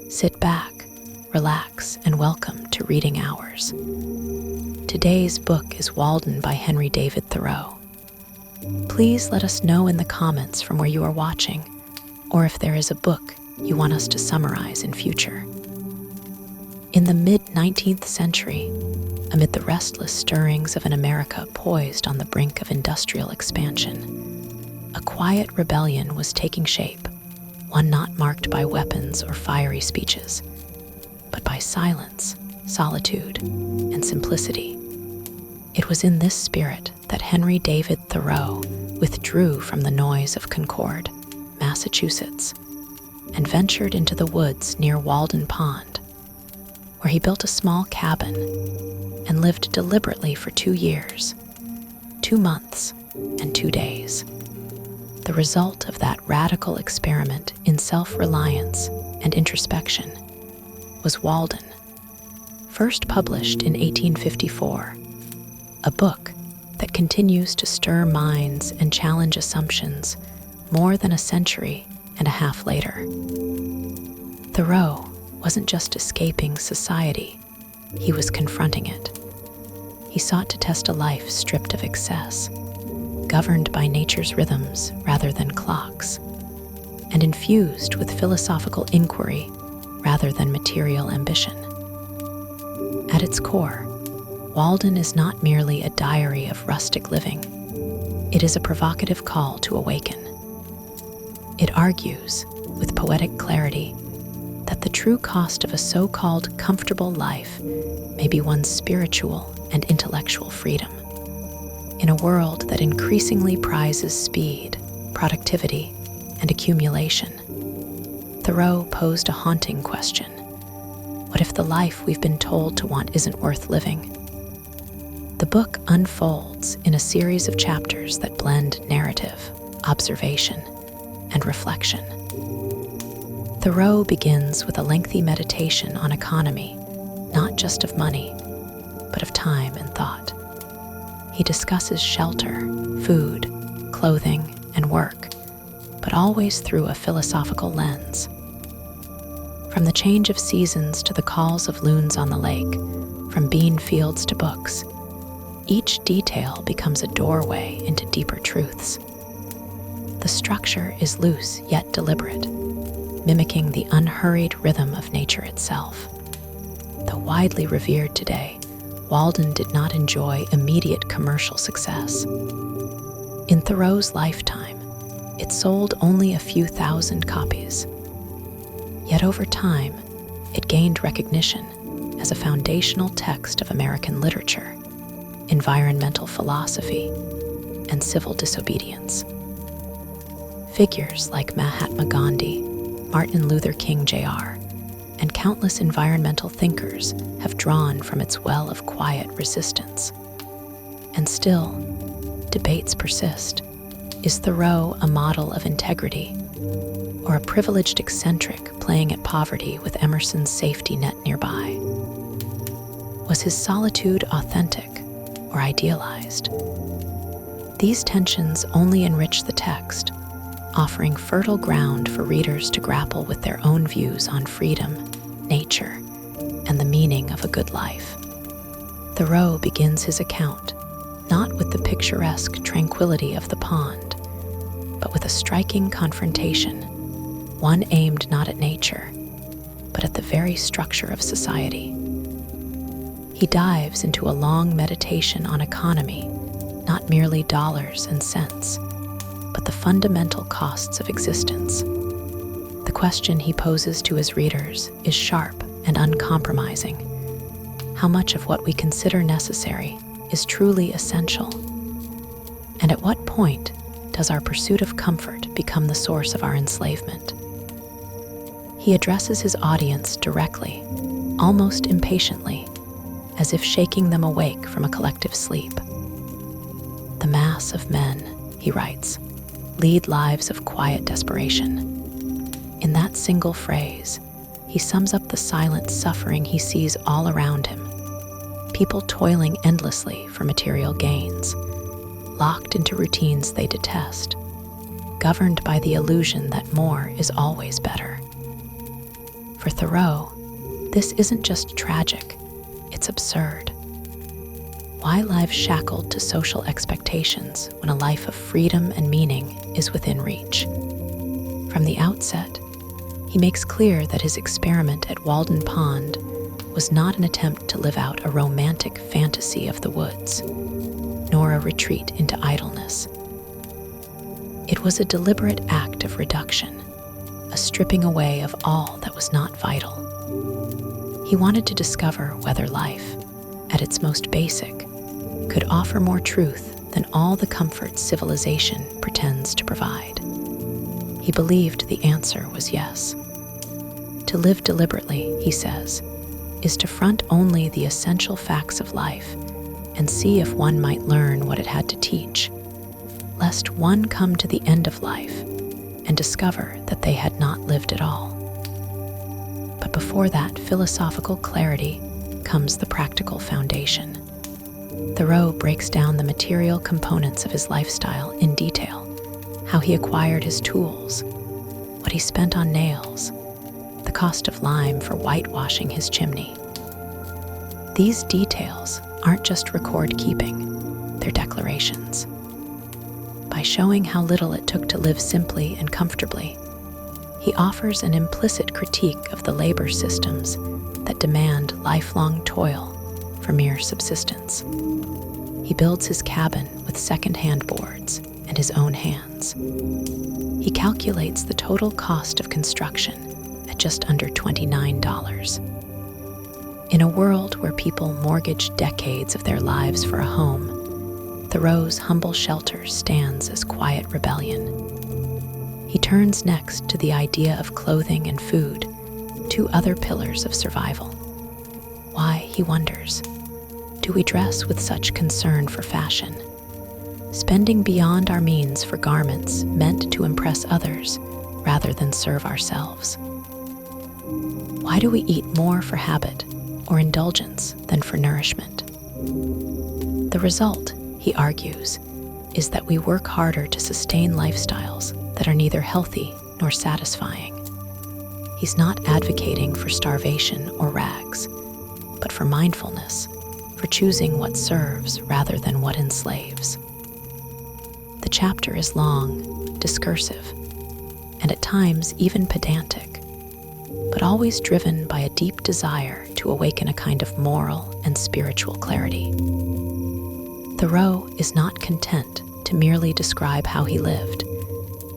Sit back, relax, and welcome to Reading Hours. Today's book is Walden by Henry David Thoreau. Please let us know in the comments from where you are watching, or if there is a book you want us to summarize in future. In the mid-19th century, amid the restless stirrings of an America poised on the brink of industrial expansion, a quiet rebellion was taking shape, one not marked by weapons or fiery speeches, but by silence, solitude, and simplicity. It was in this spirit that Henry David Thoreau withdrew from the noise of Concord, Massachusetts, and ventured into the woods near Walden Pond, where he built a small cabin and lived deliberately for 2 years, 2 months, and 2 days. The result of that radical experiment in self-reliance and introspection was Walden, first published in 1854, a book that continues to stir minds and challenge assumptions more than a century and a half later. Thoreau wasn't just escaping society, he was confronting it. He sought to test a life stripped of excess, governed by nature's rhythms rather than clocks, and infused with philosophical inquiry rather than material ambition. At its core, Walden is not merely a diary of rustic living. It is a provocative call to awaken. It argues, with poetic clarity, that the true cost of a so-called comfortable life may be one's spiritual and intellectual freedom. In a world that increasingly prizes speed, productivity, and accumulation, Thoreau posed a haunting question. What if the life we've been told to want isn't worth living? The book unfolds in a series of chapters that blend narrative, observation, and reflection. Thoreau begins with a lengthy meditation on economy, not just of money, but of time and thought. He discusses shelter, food, clothing, and work, but always through a philosophical lens. From the change of seasons to the calls of loons on the lake, from bean fields to books, each detail becomes a doorway into deeper truths. The structure is loose yet deliberate, mimicking the unhurried rhythm of nature itself. Though widely revered today, Walden did not enjoy immediate commercial success. In Thoreau's lifetime, it sold only a few thousand copies. Yet over time, it gained recognition as a foundational text of American literature, environmental philosophy, and civil disobedience. Figures like Mahatma Gandhi, Martin Luther King Jr., and countless environmental thinkers have drawn from its well of quiet resistance. And still, debates persist. Is Thoreau a model of integrity, or a privileged eccentric playing at poverty with Emerson's safety net nearby? Was his solitude authentic or idealized? These tensions only enrich the text, offering fertile ground for readers to grapple with their own views on freedom, nature, and the meaning of a good life. Thoreau begins his account not with the picturesque tranquility of the pond, but with a striking confrontation, one aimed not at nature, but at the very structure of society. He dives into a long meditation on economy, not merely dollars and cents, but the fundamental costs of existence. The question he poses to his readers is sharp and uncompromising. How much of what we consider necessary is truly essential? And at what point does our pursuit of comfort become the source of our enslavement? He addresses his audience directly, almost impatiently, as if shaking them awake from a collective sleep. The mass of men, he writes, lead lives of quiet desperation. In that single phrase, he sums up the silent suffering he sees all around him. People toiling endlessly for material gains, locked into routines they detest, governed by the illusion that more is always better. For Thoreau, this isn't just tragic, it's absurd. Why live shackled to social expectations when a life of freedom and meaning is within reach? From the outset, he makes clear that his experiment at Walden Pond was not an attempt to live out a romantic fantasy of the woods, nor a retreat into idleness. It was a deliberate act of reduction, a stripping away of all that was not vital. He wanted to discover whether life, at its most basic, could offer more truth than all the comforts civilization pretends to provide. He believed the answer was yes. To live deliberately, he says, is to front only the essential facts of life and see if one might learn what it had to teach, lest one come to the end of life and discover that they had not lived at all. But before that philosophical clarity comes the practical foundation. Thoreau breaks down the material components of his lifestyle in detail, how he acquired his tools, what he spent on nails, the cost of lime for whitewashing his chimney. These details aren't just record-keeping, they're declarations. By showing how little it took to live simply and comfortably, he offers an implicit critique of the labor systems that demand lifelong toil for mere subsistence. He builds his cabin with second-hand boards and his own hands. He calculates the total cost of construction at just under $29. In a world where people mortgage decades of their lives for a home, Thoreau's humble shelter stands as quiet rebellion. He turns next to the idea of clothing and food, two other pillars of survival. Why, he wonders, do we dress with such concern for fashion, spending beyond our means for garments meant to impress others rather than serve ourselves? Why do we eat more for habit or indulgence than for nourishment? The result, he argues, is that we work harder to sustain lifestyles that are neither healthy nor satisfying. He's not advocating for starvation or rags, but for mindfulness, for choosing what serves rather than what enslaves. The chapter is long, discursive, and at times even pedantic, but always driven by a deep desire to awaken a kind of moral and spiritual clarity. Thoreau is not content to merely describe how he lived.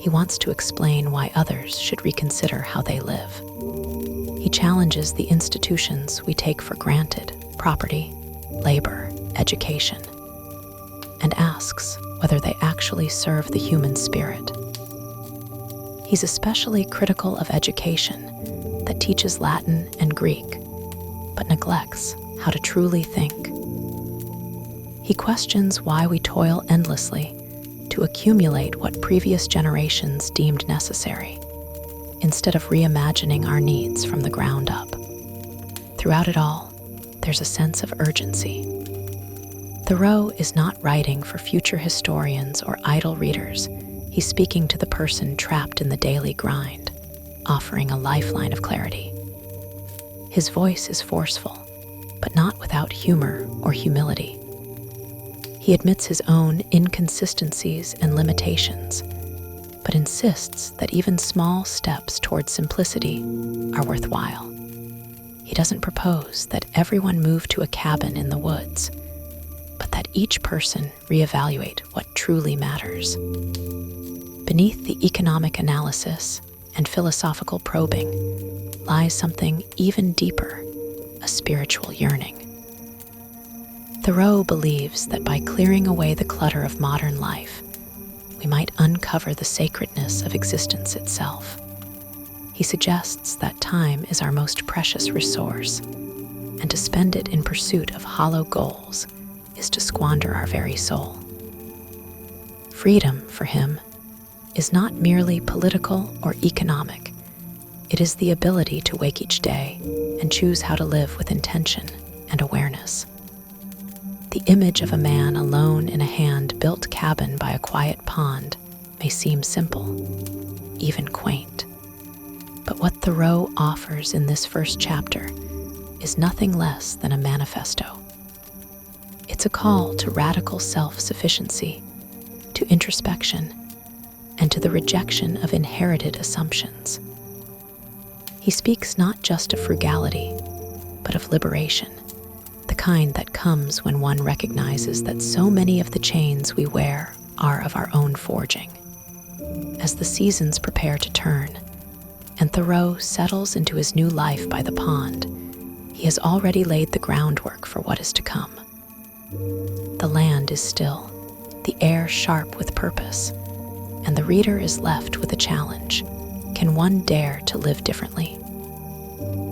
He wants to explain why others should reconsider how they live. He challenges the institutions we take for granted: property, labor, education, and asks whether they actually serve the human spirit. He's especially critical of education that teaches Latin and Greek, but neglects how to truly think. He questions why we toil endlessly to accumulate what previous generations deemed necessary, instead of reimagining our needs from the ground up. Throughout it all, there's a sense of urgency. Thoreau is not writing for future historians or idle readers. He's speaking to the person trapped in the daily grind, offering a lifeline of clarity. His voice is forceful, but not without humor or humility. He admits his own inconsistencies and limitations, but insists that even small steps towards simplicity are worthwhile. He doesn't propose that everyone move to a cabin in the woods, but that each person reevaluate what truly matters. Beneath the economic analysis and philosophical probing lies something even deeper, a spiritual yearning. Thoreau believes that by clearing away the clutter of modern life, we might uncover the sacredness of existence itself. He suggests that time is our most precious resource, and to spend it in pursuit of hollow goals is to squander our very soul. Freedom, for him, is not merely political or economic. It is the ability to wake each day and choose how to live with intention and awareness. The image of a man alone in a hand-built cabin by a quiet pond may seem simple, even quaint. But what Thoreau offers in this first chapter is nothing less than a manifesto. It's a call to radical self-sufficiency, to introspection, and to the rejection of inherited assumptions. He speaks not just of frugality, but of liberation, the kind that comes when one recognizes that so many of the chains we wear are of our own forging. As the seasons prepare to turn, and Thoreau settles into his new life by the pond, he has already laid the groundwork for what is to come. The land is still, the air sharp with purpose, and the reader is left with a challenge. Can one dare to live differently?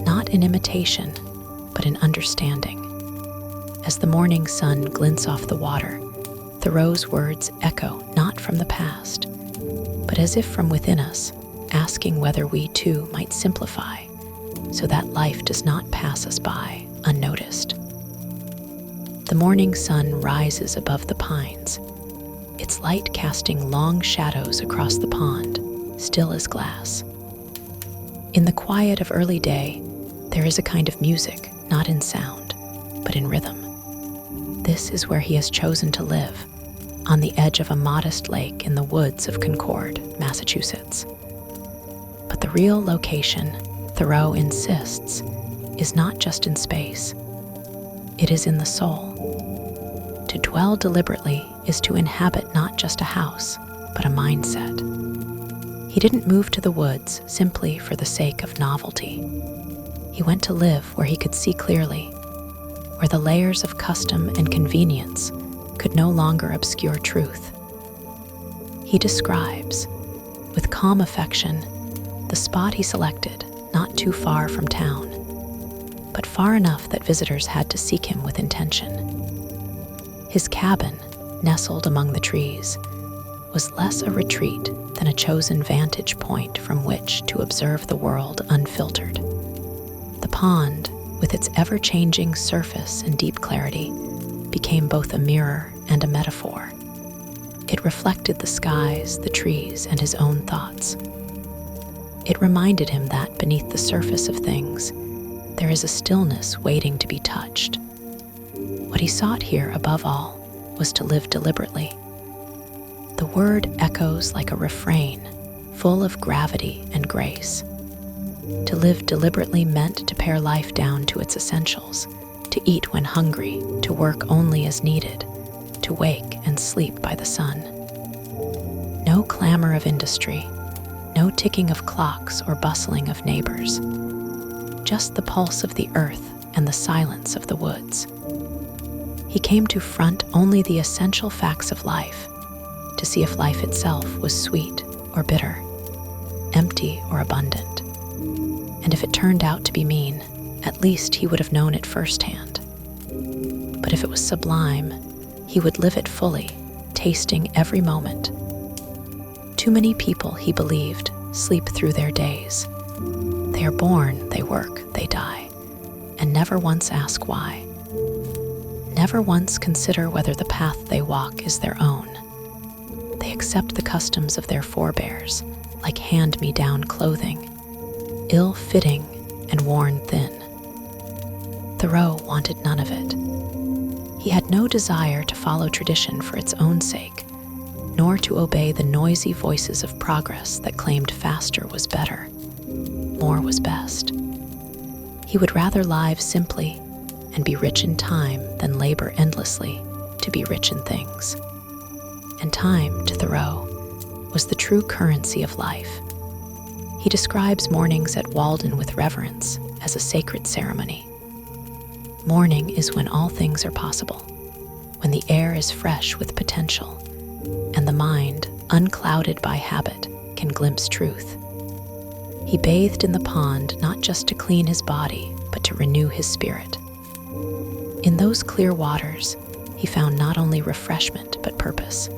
Not in imitation, but in understanding. As the morning sun glints off the water, Thoreau's words echo not from the past, but as if from within us, asking whether we too might simplify, so that life does not pass us by unnoticed. The morning sun rises above the pines, its light casting long shadows across the pond, still as glass. In the quiet of early day, there is a kind of music, not in sound, but in rhythm. This is where he has chosen to live, on the edge of a modest lake in the woods of Concord, Massachusetts. But the real location, Thoreau insists, is not just in space. It is in the soul. To dwell deliberately is to inhabit not just a house, but a mindset. He didn't move to the woods simply for the sake of novelty. He went to live where he could see clearly, where the layers of custom and convenience could no longer obscure truth. He describes, with calm affection, the spot he selected, not too far from town, but far enough that visitors had to seek him with intention. His cabin, nestled among the trees, was less a retreat than a chosen vantage point from which to observe the world unfiltered. The pond, with its ever-changing surface and deep clarity, became both a mirror and a metaphor. It reflected the skies, the trees, and his own thoughts. It reminded him that beneath the surface of things, there is a stillness waiting to be touched. What he sought here, above all, was to live deliberately. The word echoes like a refrain, full of gravity and grace. To live deliberately meant to pare life down to its essentials, to eat when hungry, to work only as needed, to wake and sleep by the sun. No clamor of industry, no ticking of clocks or bustling of neighbors, just the pulse of the earth and the silence of the woods. He came to front only the essential facts of life, to see if life itself was sweet or bitter, empty or abundant. And if it turned out to be mean, at least he would have known it firsthand. But if it was sublime, he would live it fully, tasting every moment. Too many people, he believed, sleep through their days. They are born, they work, they die, and never once ask why. Never once consider whether the path they walk is their own. They accept the customs of their forebears, like hand-me-down clothing, ill-fitting and worn thin. Thoreau wanted none of it. He had no desire to follow tradition for its own sake, nor to obey the noisy voices of progress that claimed faster was better, more was best. He would rather live simply and be rich in time than labor endlessly to be rich in things. And time, to Thoreau, was the true currency of life. He describes mornings at Walden with reverence as a sacred ceremony. Morning is when all things are possible, when the air is fresh with potential, and the mind, unclouded by habit, can glimpse truth. He bathed in the pond not just to clean his body, but to renew his spirit. In those clear waters, he found not only refreshment, but purpose.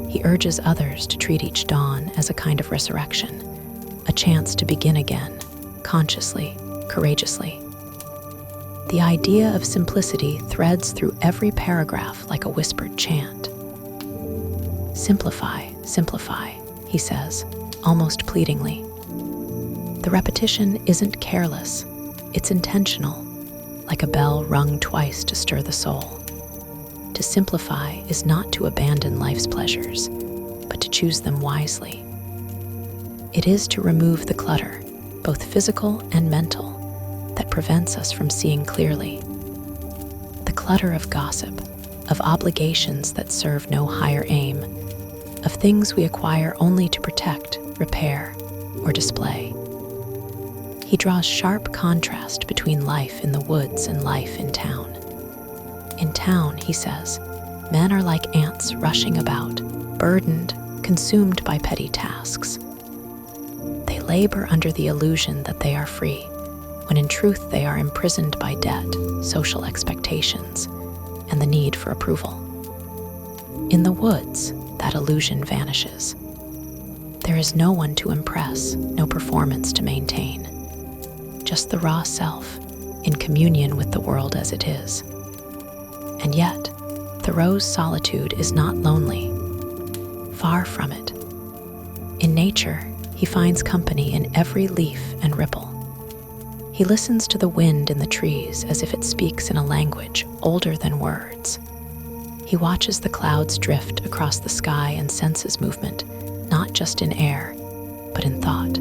He urges others to treat each dawn as a kind of resurrection, a chance to begin again, consciously, courageously. The idea of simplicity threads through every paragraph like a whispered chant. Simplify, simplify, he says, almost pleadingly. The repetition isn't careless, it's intentional, like a bell rung twice to stir the soul. To simplify is not to abandon life's pleasures, but to choose them wisely. It is to remove the clutter, both physical and mental, that prevents us from seeing clearly. The clutter of gossip, of obligations that serve no higher aim, of things we acquire only to protect, repair, or display. He draws sharp contrast between life in the woods and life in town. In town, he says, men are like ants rushing about, burdened, consumed by petty tasks. They labor under the illusion that they are free, when in truth they are imprisoned by debt, social expectations, and the need for approval. In the woods, that illusion vanishes. There is no one to impress, no performance to maintain. Just the raw self, in communion with the world as it is. And yet, Thoreau's solitude is not lonely. Far from it. In nature, he finds company in every leaf and ripple. He listens to the wind in the trees as if it speaks in a language older than words. He watches the clouds drift across the sky and senses movement, not just in air, but in thought.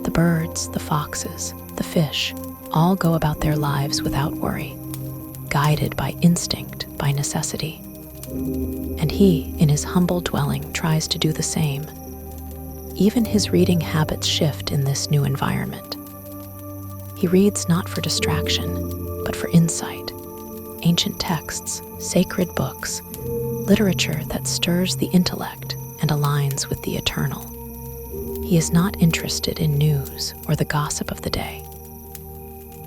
The birds, the foxes, the fish, all go about their lives without worry, guided by instinct, by necessity. And he, in his humble dwelling, tries to do the same. Even his reading habits shift in this new environment. He reads not for distraction, but for insight. Ancient texts, sacred books, literature that stirs the intellect and aligns with the eternal. He is not interested in news or the gossip of the day.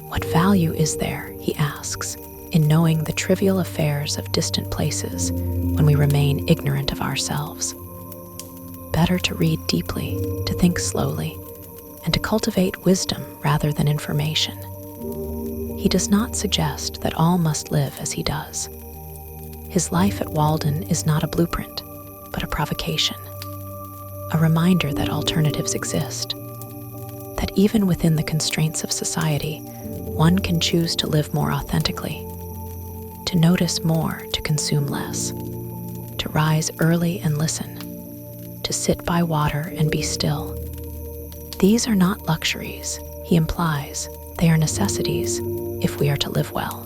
What value is there, he asks, in knowing the trivial affairs of distant places when we remain ignorant of ourselves? Better to read deeply, to think slowly, and to cultivate wisdom rather than information. He does not suggest that all must live as he does. His life at Walden is not a blueprint, but a provocation, a reminder that alternatives exist, that even within the constraints of society, one can choose to live more authentically, to notice more, to consume less, to rise early and listen, to sit by water and be still. These are not luxuries, he implies. They are necessities if we are to live well.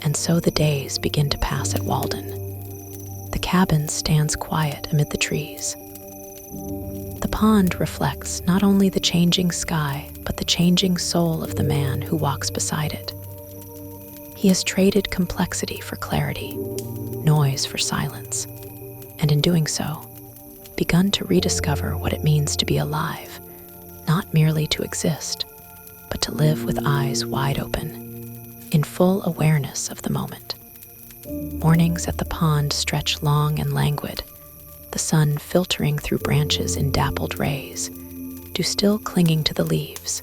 And so the days begin to pass at Walden. The cabin stands quiet amid the trees. The pond reflects not only the changing sky, but the changing soul of the man who walks beside it. He has traded complexity for clarity, noise for silence, and in doing so, begun to rediscover what it means to be alive, not merely to exist, but to live with eyes wide open, in full awareness of the moment. Mornings at the pond stretch long and languid, the sun filtering through branches in dappled rays, dew still clinging to the leaves.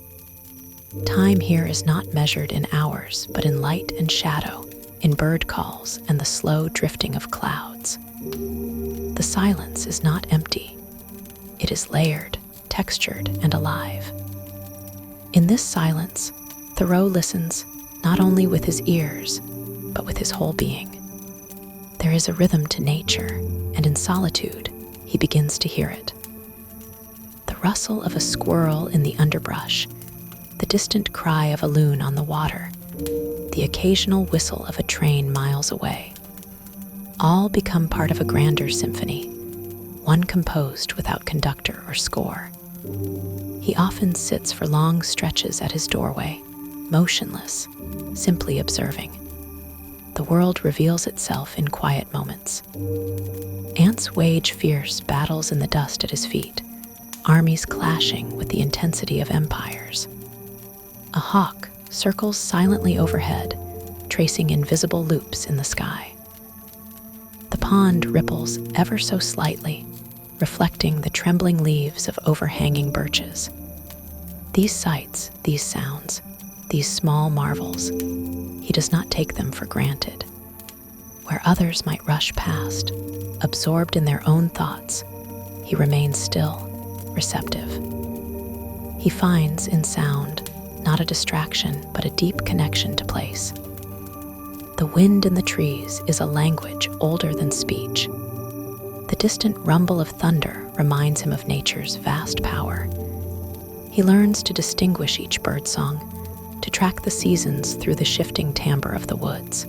Time here is not measured in hours, but in light and shadow, in bird calls and the slow drifting of clouds. The silence is not empty. It is layered, textured, and alive. In this silence, Thoreau listens not only with his ears, but with his whole being. There is a rhythm to nature, and in solitude, he begins to hear it. The rustle of a squirrel in the underbrush, the distant cry of a loon on the water, the occasional whistle of a train miles away, all become part of a grander symphony, one composed without conductor or score. He often sits for long stretches at his doorway, motionless, simply observing. The world reveals itself in quiet moments. Ants wage fierce battles in the dust at his feet, armies clashing with the intensity of empires. A hawk circles silently overhead, tracing invisible loops in the sky. The pond ripples ever so slightly, reflecting the trembling leaves of overhanging birches. These sights, these sounds, these small marvels, he does not take them for granted. Where others might rush past, absorbed in their own thoughts, he remains still, receptive. He finds in sound not a distraction, but a deep connection to place. The wind in the trees is a language older than speech. The distant rumble of thunder reminds him of nature's vast power. He learns to distinguish each birdsong, to track the seasons through the shifting timbre of the woods.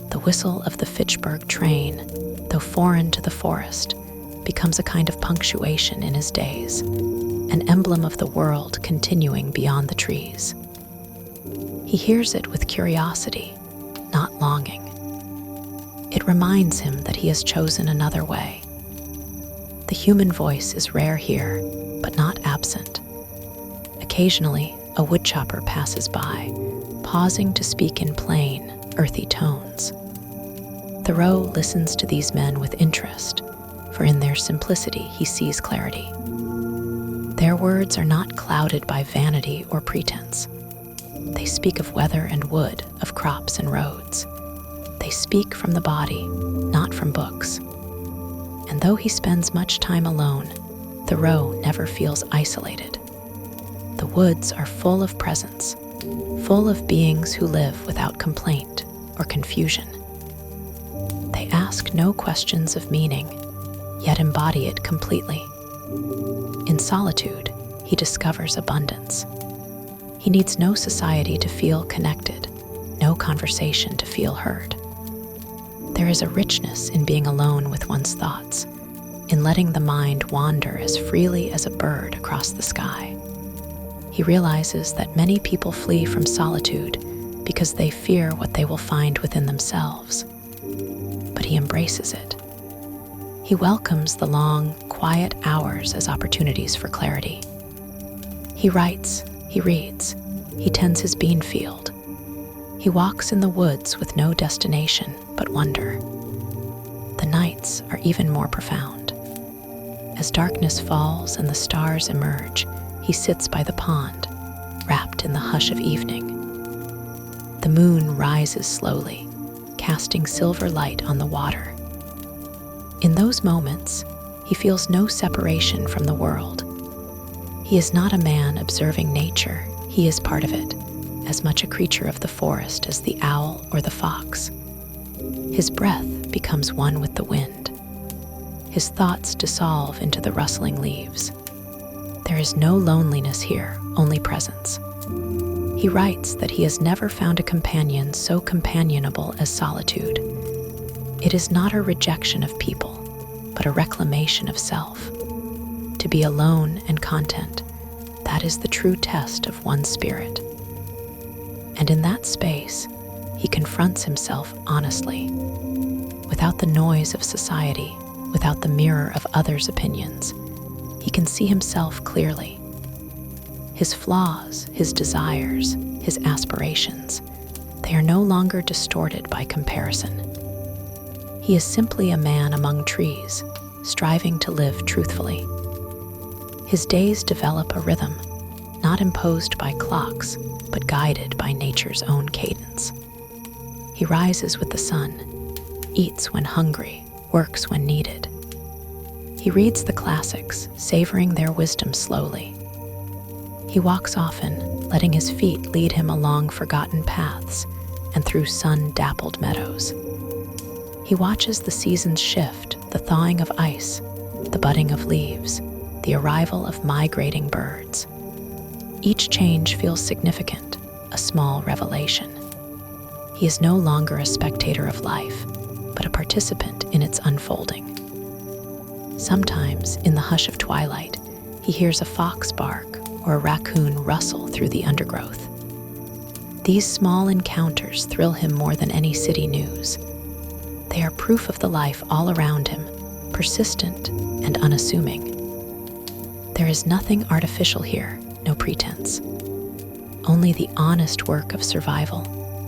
The whistle of the Fitchburg train, though foreign to the forest, becomes a kind of punctuation in his days, an emblem of the world continuing beyond the trees. He hears it with curiosity, not longing. It reminds him that he has chosen another way. The human voice is rare here, but not absent. Occasionally, a woodchopper passes by, pausing to speak in plain, earthy tones. Thoreau listens to these men with interest, for in their simplicity he sees clarity. Their words are not clouded by vanity or pretense. They speak of weather and wood, of crops and roads. They speak from the body, not from books. And though he spends much time alone, Thoreau never feels isolated. The woods are full of presence, full of beings who live without complaint or confusion. They ask no questions of meaning, yet embody it completely. In solitude, he discovers abundance. He needs no society to feel connected, no conversation to feel heard. There is a richness in being alone with one's thoughts, in letting the mind wander as freely as a bird across the sky. He realizes that many people flee from solitude because they fear what they will find within themselves. But he embraces it. He welcomes the long, quiet hours as opportunities for clarity. He writes, he reads, he tends his bean field. He walks in the woods with no destination but wonder. The nights are even more profound. As darkness falls and the stars emerge, he sits by the pond, wrapped in the hush of evening. The moon rises slowly, casting silver light on the water. In those moments, he feels no separation from the world. He is not a man observing nature, he is part of it, as much a creature of the forest as the owl or the fox. His breath becomes one with the wind. His thoughts dissolve into the rustling leaves. There is no loneliness here, only presence. He writes that he has never found a companion so companionable as solitude. It is not a rejection of people, but a reclamation of self. To be alone and content, that is the true test of one's spirit. And in that space, he confronts himself honestly, without the noise of society, without the mirror of others' opinions. He can see himself clearly. His flaws, his desires, his aspirations, they are no longer distorted by comparison. He is simply a man among trees, striving to live truthfully. His days develop a rhythm, not imposed by clocks, but guided by nature's own cadence. He rises with the sun, eats when hungry, works when needed. He reads the classics, savoring their wisdom slowly. He walks often, letting his feet lead him along forgotten paths and through sun-dappled meadows. He watches the seasons shift, the thawing of ice, the budding of leaves, the arrival of migrating birds. Each change feels significant, a small revelation. He is no longer a spectator of life, but a participant in its unfolding. Sometimes, in the hush of twilight, he hears a fox bark or a raccoon rustle through the undergrowth. These small encounters thrill him more than any city news. They are proof of the life all around him, persistent and unassuming. There is nothing artificial here, no pretense. Only the honest work of survival,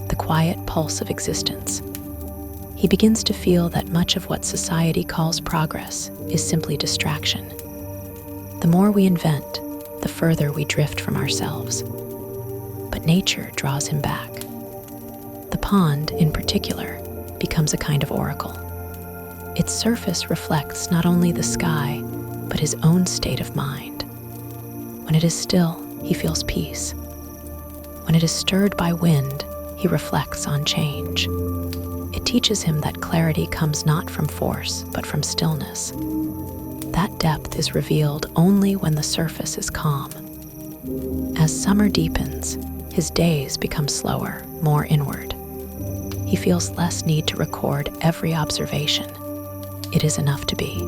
the quiet pulse of existence. He begins to feel that much of what society calls progress is simply distraction. The more we invent, the further we drift from ourselves. But nature draws him back. The pond, in particular, becomes a kind of oracle. Its surface reflects not only the sky, but his own state of mind. When it is still, he feels peace. When it is stirred by wind, he reflects on change. It teaches him that clarity comes not from force, but from stillness. That depth is revealed only when the surface is calm. As summer deepens, his days become slower, more inward. He feels less need to record every observation. It is enough to be.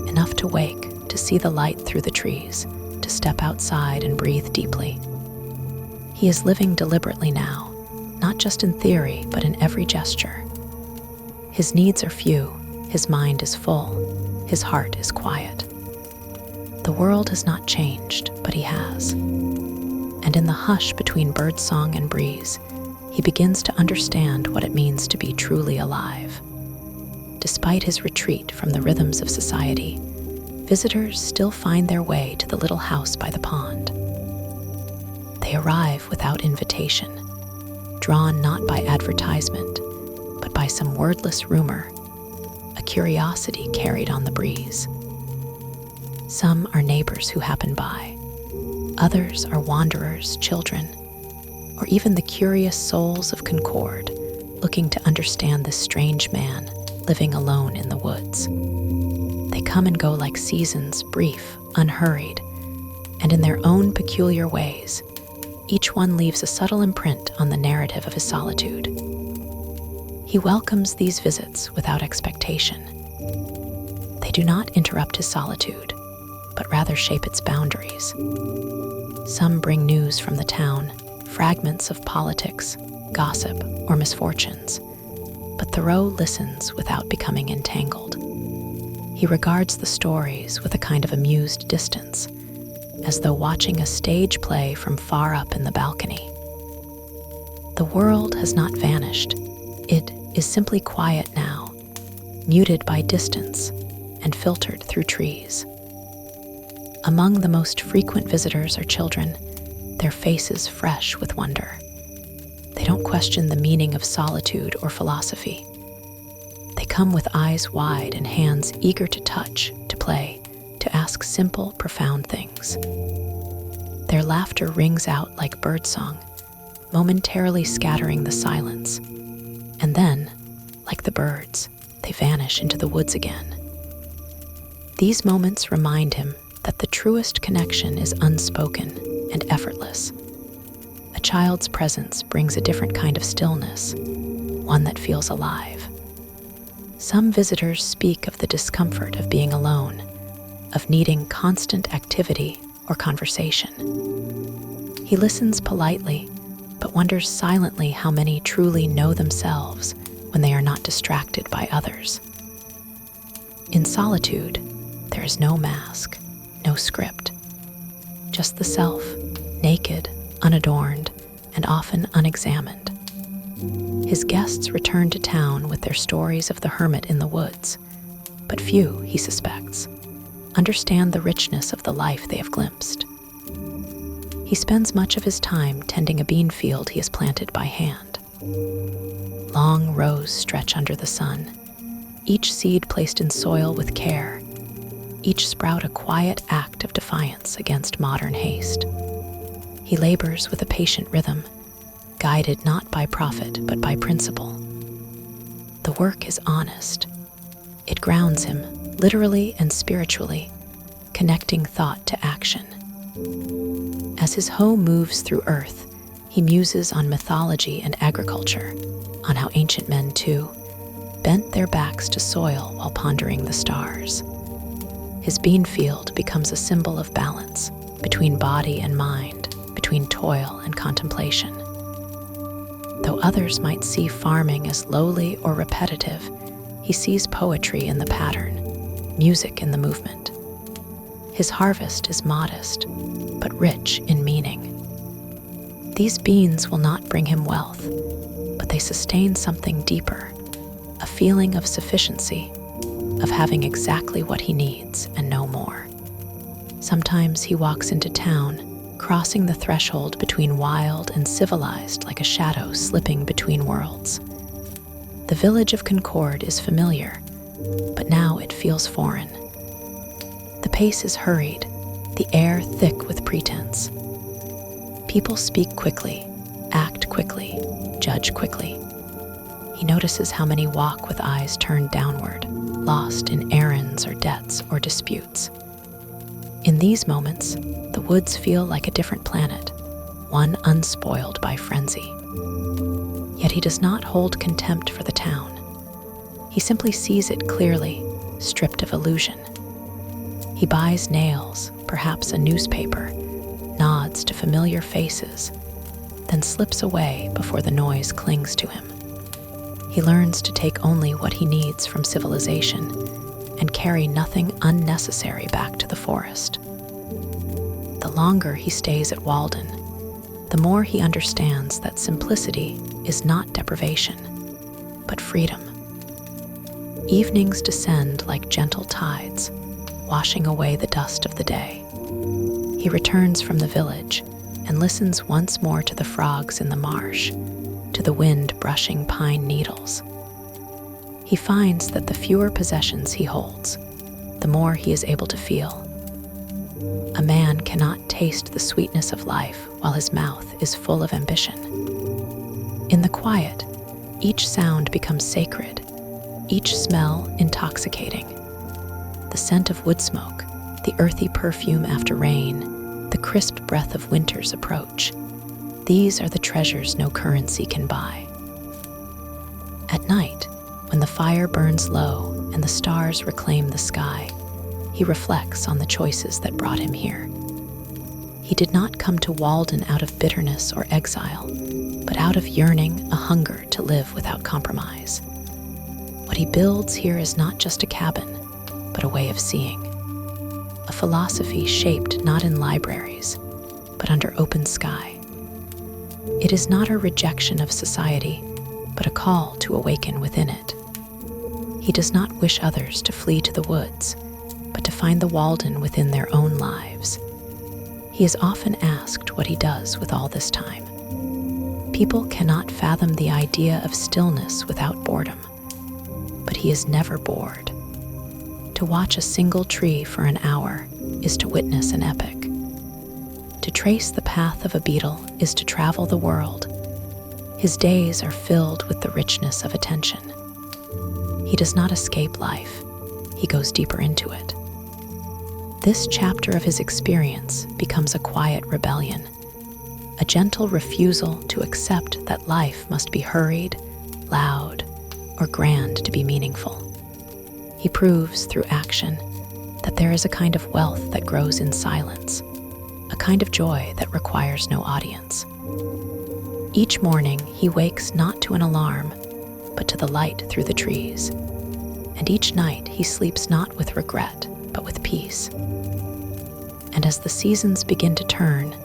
Enough to wake, to see the light through the trees, to step outside and breathe deeply. He is living deliberately now, not just in theory, but in every gesture. His needs are few, his mind is full, his heart is quiet. The world has not changed, but he has. And in the hush between birdsong and breeze, he begins to understand what it means to be truly alive. Despite his retreat from the rhythms of society, visitors still find their way to the little house by the pond. They arrive without invitation, drawn not by advertisement, but by some wordless rumor, a curiosity carried on the breeze. Some are neighbors who happen by. Others are wanderers, children, or even the curious souls of Concord, looking to understand this strange man living alone in the woods. They come and go like seasons, brief, unhurried, and in their own peculiar ways, each one leaves a subtle imprint on the narrative of his solitude. He welcomes these visits without expectation. They do not interrupt his solitude, but rather shape its boundaries. Some bring news from the town, fragments of politics, gossip, or misfortunes, but Thoreau listens without becoming entangled. He regards the stories with a kind of amused distance, as though watching a stage play from far up in the balcony. The world has not vanished. It is simply quiet now, muted by distance and filtered through trees. Among the most frequent visitors are children, their faces fresh with wonder. They don't question the meaning of solitude or philosophy. They come with eyes wide and hands eager to touch, to play, to ask simple, profound things. Their laughter rings out like birdsong, momentarily scattering the silence. And then, like the birds, they vanish into the woods again. These moments remind him that the truest connection is unspoken and effortless. A child's presence brings a different kind of stillness, one that feels alive. Some visitors speak of the discomfort of being alone, of needing constant activity or conversation. He listens politely, but wonders silently how many truly know themselves when they are not distracted by others. In solitude, there is no mask, no script, just the self, naked, unadorned, and often unexamined. His guests return to town with their stories of the hermit in the woods, but few, he suspects, understand the richness of the life they have glimpsed. He spends much of his time tending a bean field he has planted by hand. Long rows stretch under the sun, each seed placed in soil with care, each sprout a quiet act of defiance against modern haste. He labors with a patient rhythm, guided not by profit but by principle. The work is honest. It grounds him, literally and spiritually, connecting thought to action. As his hoe moves through earth, he muses on mythology and agriculture, on how ancient men, too, bent their backs to soil while pondering the stars. His bean field becomes a symbol of balance between body and mind, between toil and contemplation. Though others might see farming as lowly or repetitive, he sees poetry in the pattern, music in the movement. His harvest is modest, but rich in meaning. These beans will not bring him wealth, but they sustain something deeper, a feeling of sufficiency, of having exactly what he needs and no more. Sometimes he walks into town, crossing the threshold between wild and civilized like a shadow slipping between worlds. The village of Concord is familiar, but now it feels foreign. The pace is hurried, the air thick with pretense. People speak quickly, act quickly, judge quickly. He notices how many walk with eyes turned downward, lost in errands or debts or disputes. In these moments, the woods feel like a different planet, one unspoiled by frenzy. Yet he does not hold contempt for the town. He simply sees it clearly, stripped of illusion. He buys nails, perhaps a newspaper, nods to familiar faces, then slips away before the noise clings to him. He learns to take only what he needs from civilization and carry nothing unnecessary back to the forest. The longer he stays at Walden, the more he understands that simplicity is not deprivation, but freedom. Evenings descend like gentle tides, washing away the dust of the day. He returns from the village and listens once more to the frogs in the marsh, to the wind brushing pine needles. He finds that the fewer possessions he holds, the more he is able to feel. A man cannot taste the sweetness of life while his mouth is full of ambition. In the quiet, each sound becomes sacred, each smell intoxicating. The scent of wood smoke, the earthy perfume after rain, the crisp breath of winter's approach. These are the treasures no currency can buy. At night, when the fire burns low and the stars reclaim the sky, he reflects on the choices that brought him here. He did not come to Walden out of bitterness or exile, but out of yearning, a hunger to live without compromise. What he builds here is not just a cabin, but a way of seeing. A philosophy shaped not in libraries, but under open sky. It is not a rejection of society, but a call to awaken within it. He does not wish others to flee to the woods, but to find the Walden within their own lives. He is often asked what he does with all this time. People cannot fathom the idea of stillness without boredom, but he is never bored. To watch a single tree for an hour is to witness an epic. To trace the path of a beetle is to travel the world. His days are filled with the richness of attention. He does not escape life, he goes deeper into it. This chapter of his experience becomes a quiet rebellion, a gentle refusal to accept that life must be hurried, loud, or grand to be meaningful. He proves through action that there is a kind of wealth that grows in silence, a kind of joy that requires no audience. Each morning he wakes not to an alarm, but to the light through the trees. And each night he sleeps not with regret, but with peace. And as the seasons begin to turn,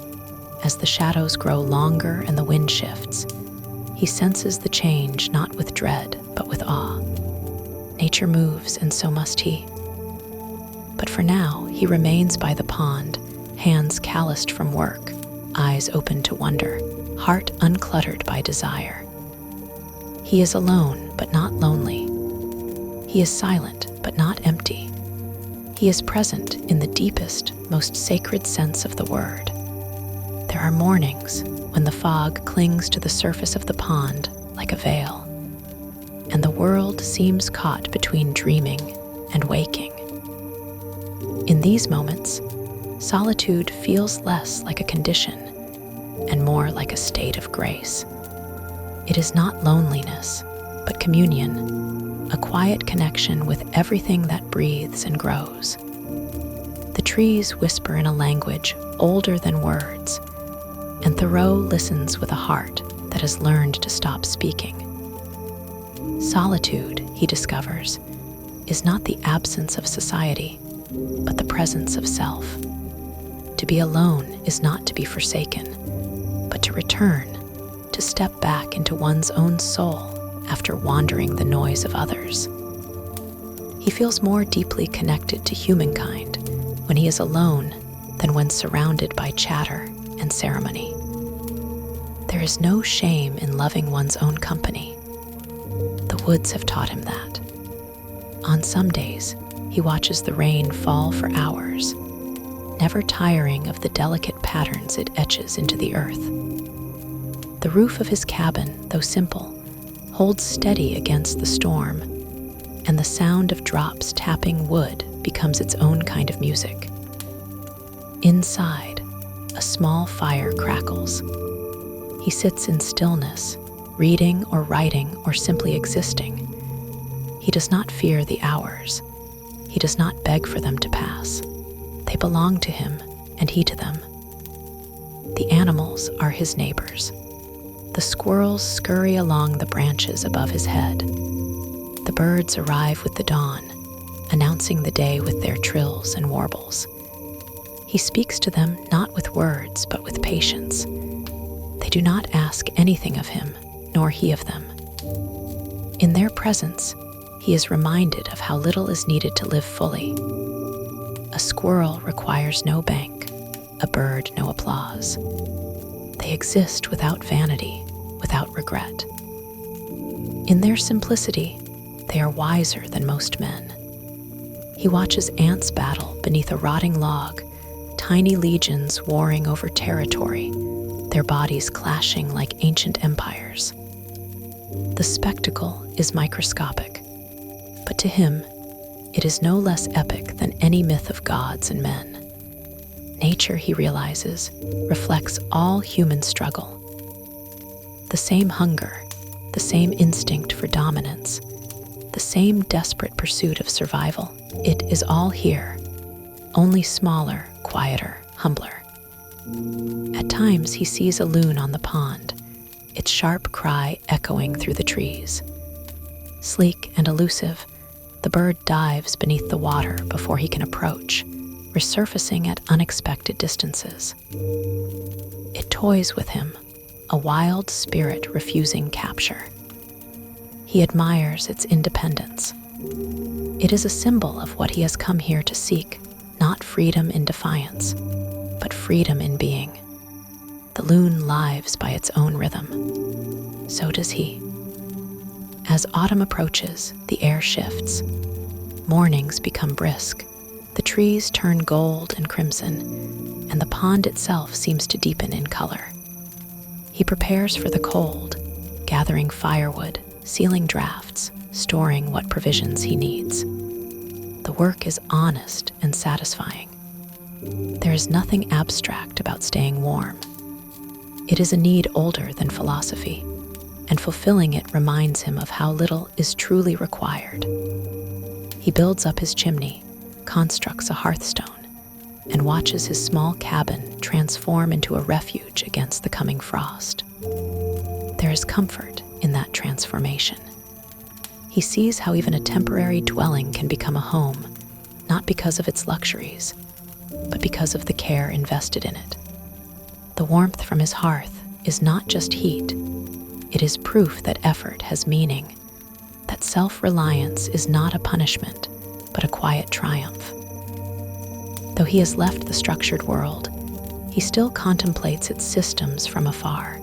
as the shadows grow longer and the wind shifts, he senses the change not with dread, but with awe. Nature moves, and so must he. But for now, he remains by the pond, hands calloused from work, eyes open to wonder, heart uncluttered by desire. He is alone, but not lonely. He is silent, but not empty. He is present in the deepest, most sacred sense of the word. There are mornings when the fog clings to the surface of the pond like a veil, and the world seems caught between dreaming and waking. In these moments, solitude feels less like a condition and more like a state of grace. It is not loneliness, but communion, a quiet connection with everything that breathes and grows. The trees whisper in a language older than words, and Thoreau listens with a heart that has learned to stop speaking. Solitude, he discovers, is not the absence of society, but the presence of self. To be alone is not to be forsaken, but to return, to step back into one's own soul after wandering the noise of others. He feels more deeply connected to humankind when he is alone than when surrounded by chatter and ceremony. There is no shame in loving one's own company. The woods have taught him that. On some days, he watches the rain fall for hours, never tiring of the delicate patterns it etches into the earth. The roof of his cabin, though simple, holds steady against the storm, and the sound of drops tapping wood becomes its own kind of music. Inside, a small fire crackles. He sits in stillness, reading or writing or simply existing. He does not fear the hours. He does not beg for them to pass. They belong to him, and he to them. The animals are his neighbors. The squirrels scurry along the branches above his head. The birds arrive with the dawn, announcing the day with their trills and warbles. He speaks to them not with words, but with patience. They do not ask anything of him, nor he of them. In their presence, he is reminded of how little is needed to live fully. A squirrel requires no bank, a bird no applause. They exist without vanity, without regret. In their simplicity, they are wiser than most men. He watches ants battle beneath a rotting log, tiny legions warring over territory, their bodies clashing like ancient empires. The spectacle is microscopic, but to him, it is no less epic than any myth of gods and men. Nature, he realizes, reflects all human struggle. The same hunger, the same instinct for dominance, the same desperate pursuit of survival. It is all here, only smaller, quieter, humbler. At times he sees a loon on the pond, its sharp cry echoing through the trees. Sleek and elusive, the bird dives beneath the water before he can approach, resurfacing at unexpected distances. It toys with him, a wild spirit refusing capture. He admires its independence. It is a symbol of what he has come here to seek, not freedom in defiance, but freedom in being. The loon lives by its own rhythm. So does he. As autumn approaches, the air shifts. Mornings become brisk. The trees turn gold and crimson, and the pond itself seems to deepen in color. He prepares for the cold, gathering firewood, sealing drafts, storing what provisions he needs. The work is honest and satisfying. There is nothing abstract about staying warm. It is a need older than philosophy, and fulfilling it reminds him of how little is truly required. He builds up his chimney, constructs a hearthstone, and watches his small cabin transform into a refuge against the coming frost. There is comfort in that transformation. He sees how even a temporary dwelling can become a home, not because of its luxuries, but because of the care invested in it. The warmth from his hearth is not just heat. It is proof that effort has meaning, that self-reliance is not a punishment, but a quiet triumph. Though he has left the structured world, he still contemplates its systems from afar.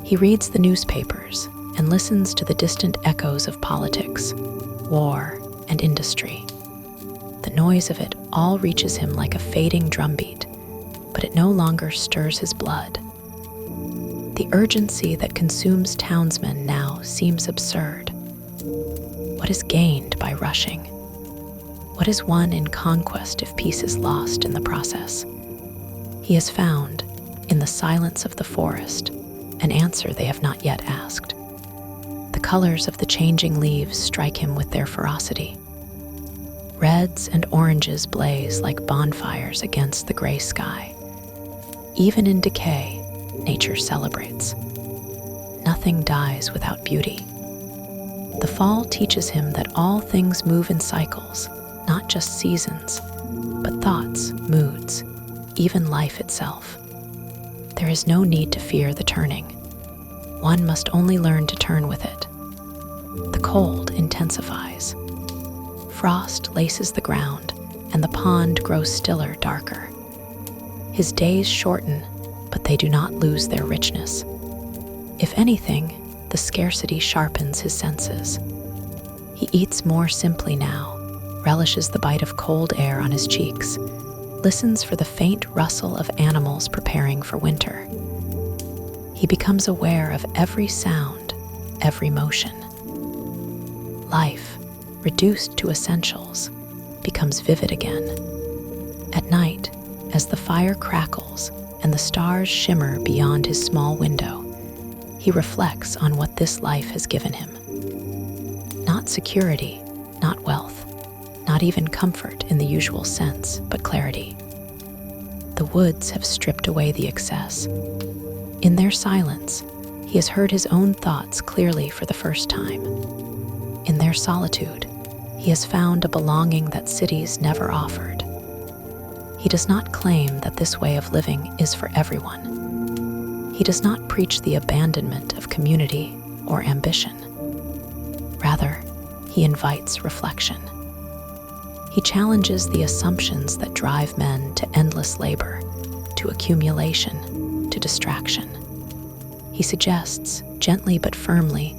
He reads the newspapers and listens to the distant echoes of politics, war, and industry. The noise of it all reaches him like a fading drumbeat, but it no longer stirs his blood. The urgency that consumes townsmen now seems absurd. What is gained by rushing? What is won in conquest if peace is lost in the process? He has found, in the silence of the forest, an answer they have not yet asked. The colors of the changing leaves strike him with their ferocity. Reds and oranges blaze like bonfires against the gray sky. Even in decay, nature celebrates. Nothing dies without beauty. The fall teaches him that all things move in cycles, not just seasons, but thoughts, moods, even life itself. There is no need to fear the turning. One must only learn to turn with it. The cold intensifies. Frost laces the ground, and the pond grows stiller, darker. His days shorten, but they do not lose their richness. If anything, the scarcity sharpens his senses. He eats more simply now, relishes the bite of cold air on his cheeks, listens for the faint rustle of animals preparing for winter. He becomes aware of every sound, every motion. Life, reduced to essentials, becomes vivid again. At night, as the fire crackles and the stars shimmer beyond his small window, he reflects on what this life has given him. Not security, not wealth, not even comfort in the usual sense, but clarity. The woods have stripped away the excess. In their silence, he has heard his own thoughts clearly for the first time. In their solitude, he has found a belonging that cities never offered. He does not claim that this way of living is for everyone. He does not preach the abandonment of community or ambition. Rather, he invites reflection. He challenges the assumptions that drive men to endless labor, to accumulation, to distraction. He suggests, gently but firmly,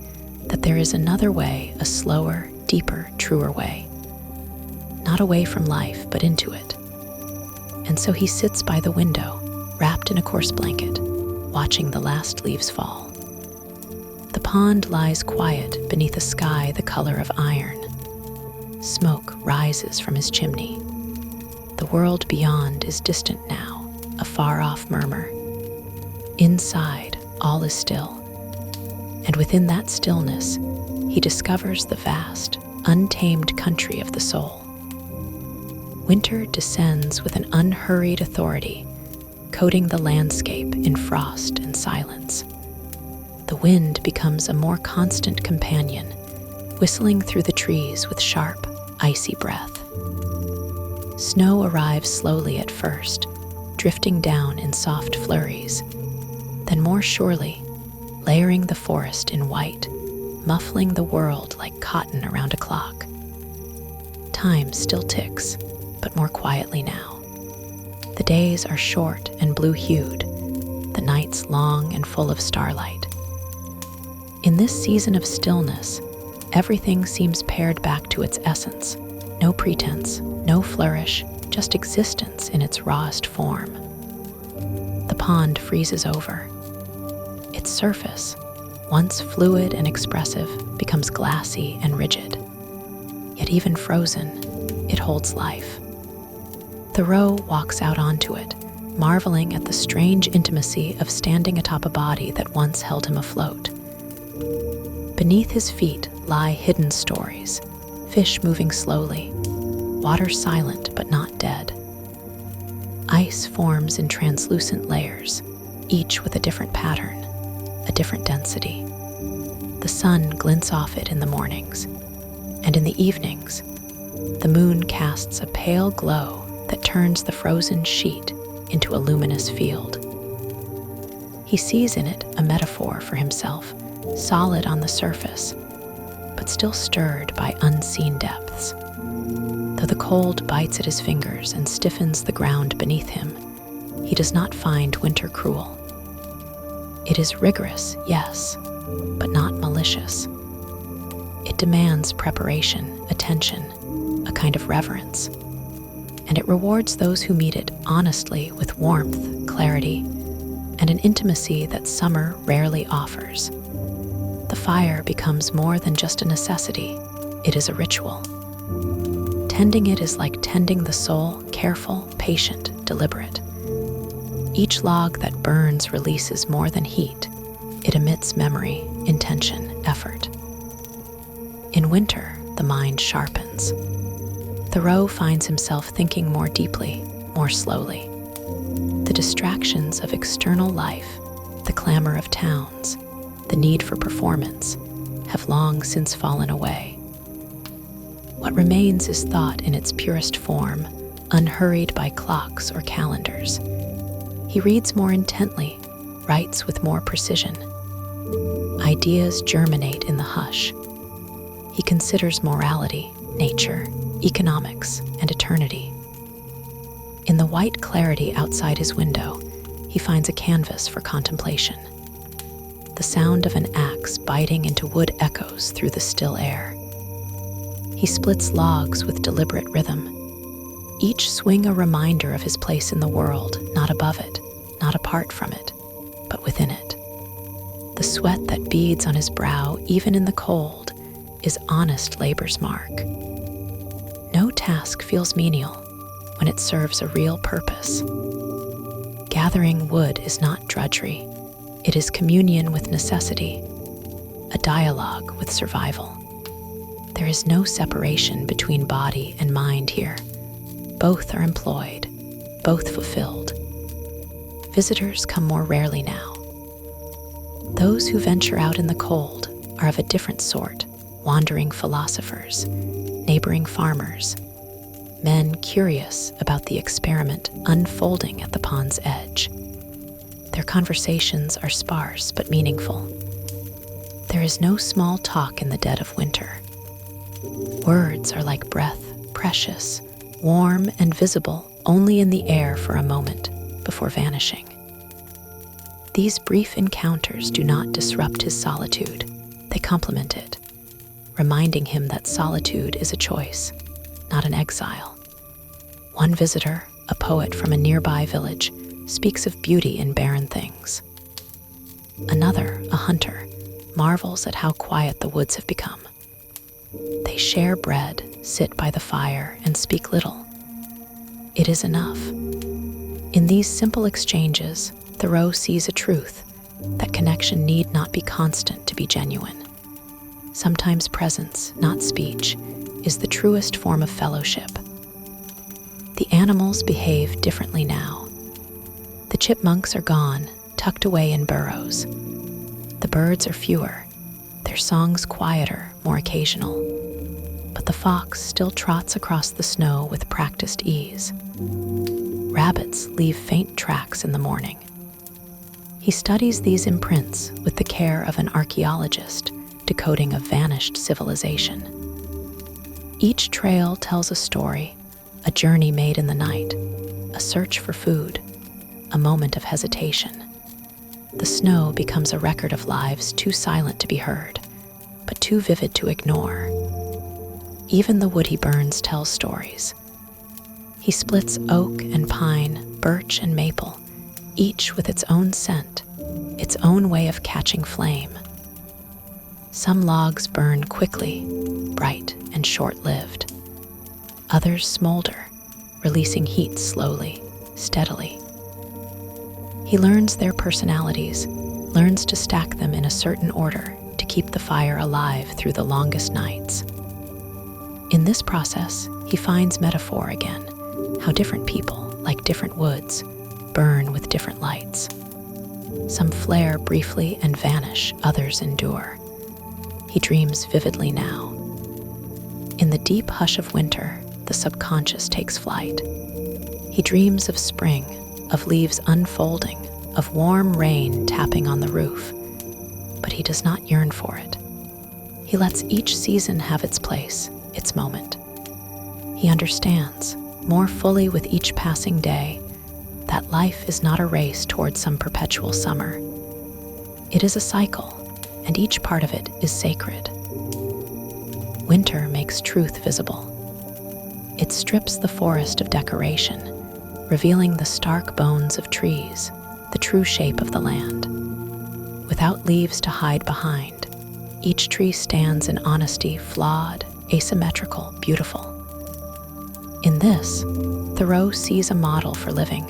that there is another way, a slower, deeper, truer way. Not away from life, but into it. And so he sits by the window, wrapped in a coarse blanket, watching the last leaves fall. The pond lies quiet beneath a sky the color of iron. Smoke rises from his chimney. The world beyond is distant now, a far-off murmur. Inside, all is still. And within that stillness, he discovers the vast, untamed country of the soul. Winter descends with an unhurried authority, coating the landscape in frost and silence. The wind becomes a more constant companion, whistling through the trees with sharp, icy breath. Snow arrives slowly at first, drifting down in soft flurries, then more surely, layering the forest in white, muffling the world like cotton around a clock. Time still ticks, but more quietly now. The days are short and blue-hued, the nights long and full of starlight. In this season of stillness, everything seems pared back to its essence. No pretense, no flourish, just existence in its rawest form. The pond freezes over. Its surface, once fluid and expressive, becomes glassy and rigid. Yet even frozen, it holds life. Thoreau walks out onto it, marveling at the strange intimacy of standing atop a body that once held him afloat. Beneath his feet lie hidden stories, fish moving slowly, water silent but not dead. Ice forms in translucent layers, each with a different pattern, a different density. The sun glints off it in the mornings, and in the evenings, the moon casts a pale glow that turns the frozen sheet into a luminous field. He sees in it a metaphor for himself, solid on the surface, but still stirred by unseen depths. Though the cold bites at his fingers and stiffens the ground beneath him, he does not find winter cruel. It is rigorous, yes, but not malicious. It demands preparation, attention, a kind of reverence, and it rewards those who meet it honestly with warmth, clarity, and an intimacy that summer rarely offers. The fire becomes more than just a necessity, it is a ritual. Tending it is like tending the soul, careful, patient, deliberate. Each log that burns releases more than heat. It emits memory, intention, effort. In winter, the mind sharpens. Thoreau finds himself thinking more deeply, more slowly. The distractions of external life, the clamor of towns, the need for performance, have long since fallen away. What remains is thought in its purest form, unhurried by clocks or calendars. He reads more intently, writes with more precision. Ideas germinate in the hush. He considers morality, nature, economics, and eternity. In the white clarity outside his window, he finds a canvas for contemplation. The sound of an axe biting into wood echoes through the still air. He splits logs with deliberate rhythm. each swing a reminder of his place in the world, not above it, not apart from it, but within it. The sweat that beads on his brow, even in the cold, is honest labor's mark. No task feels menial when it serves a real purpose. Gathering wood is not drudgery. It is communion with necessity, a dialogue with survival. There is no separation between body and mind here. Both are employed, both fulfilled. Visitors come more rarely now. Those who venture out in the cold are of a different sort, wandering philosophers, neighboring farmers, men curious about the experiment unfolding at the pond's edge. Their conversations are sparse but meaningful. There is no small talk in the dead of winter. Words are like breath, precious, warm and visible only in the air for a moment before vanishing. These brief encounters do not disrupt his solitude. They complement it, reminding him that solitude is a choice, not an exile. One visitor, a poet from a nearby village, speaks of beauty in barren things. Another, a hunter, marvels at how quiet the woods have become. They share bread, sit by the fire, and speak little. It is enough. In these simple exchanges, Thoreau sees a truth that connection need not be constant to be genuine. Sometimes presence, not speech, is the truest form of fellowship. The animals behave differently now. The chipmunks are gone, tucked away in burrows. The birds are fewer, their songs quieter, more occasional. But the fox still trots across the snow with practiced ease. Rabbits leave faint tracks in the morning. He studies these imprints with the care of an archaeologist decoding a vanished civilization. Each trail tells a story, a journey made in the night, a search for food, a moment of hesitation. The snow becomes a record of lives too silent to be heard, but too vivid to ignore. Even the wood he burns tells stories. He splits oak and pine, birch and maple, each with its own scent, its own way of catching flame. Some logs burn quickly, bright and short-lived. Others smolder, releasing heat slowly, steadily. He learns their personalities, learns to stack them in a certain order to keep the fire alive through the longest nights. In this process, he finds metaphor again, how different people, like different woods, burn with different lights. Some flare briefly and vanish, others endure. He dreams vividly now. In the deep hush of winter, the subconscious takes flight. He dreams of spring, of leaves unfolding, of warm rain tapping on the roof. But he does not yearn for it. He lets each season have its place, its moment. He understands, more fully with each passing day, that life is not a race towards some perpetual summer. It is a cycle, and each part of it is sacred. Winter makes truth visible. It strips the forest of decoration, revealing the stark bones of trees, the true shape of the land. Without leaves to hide behind, each tree stands in honesty, flawed, asymmetrical, beautiful. In this, Thoreau sees a model for living.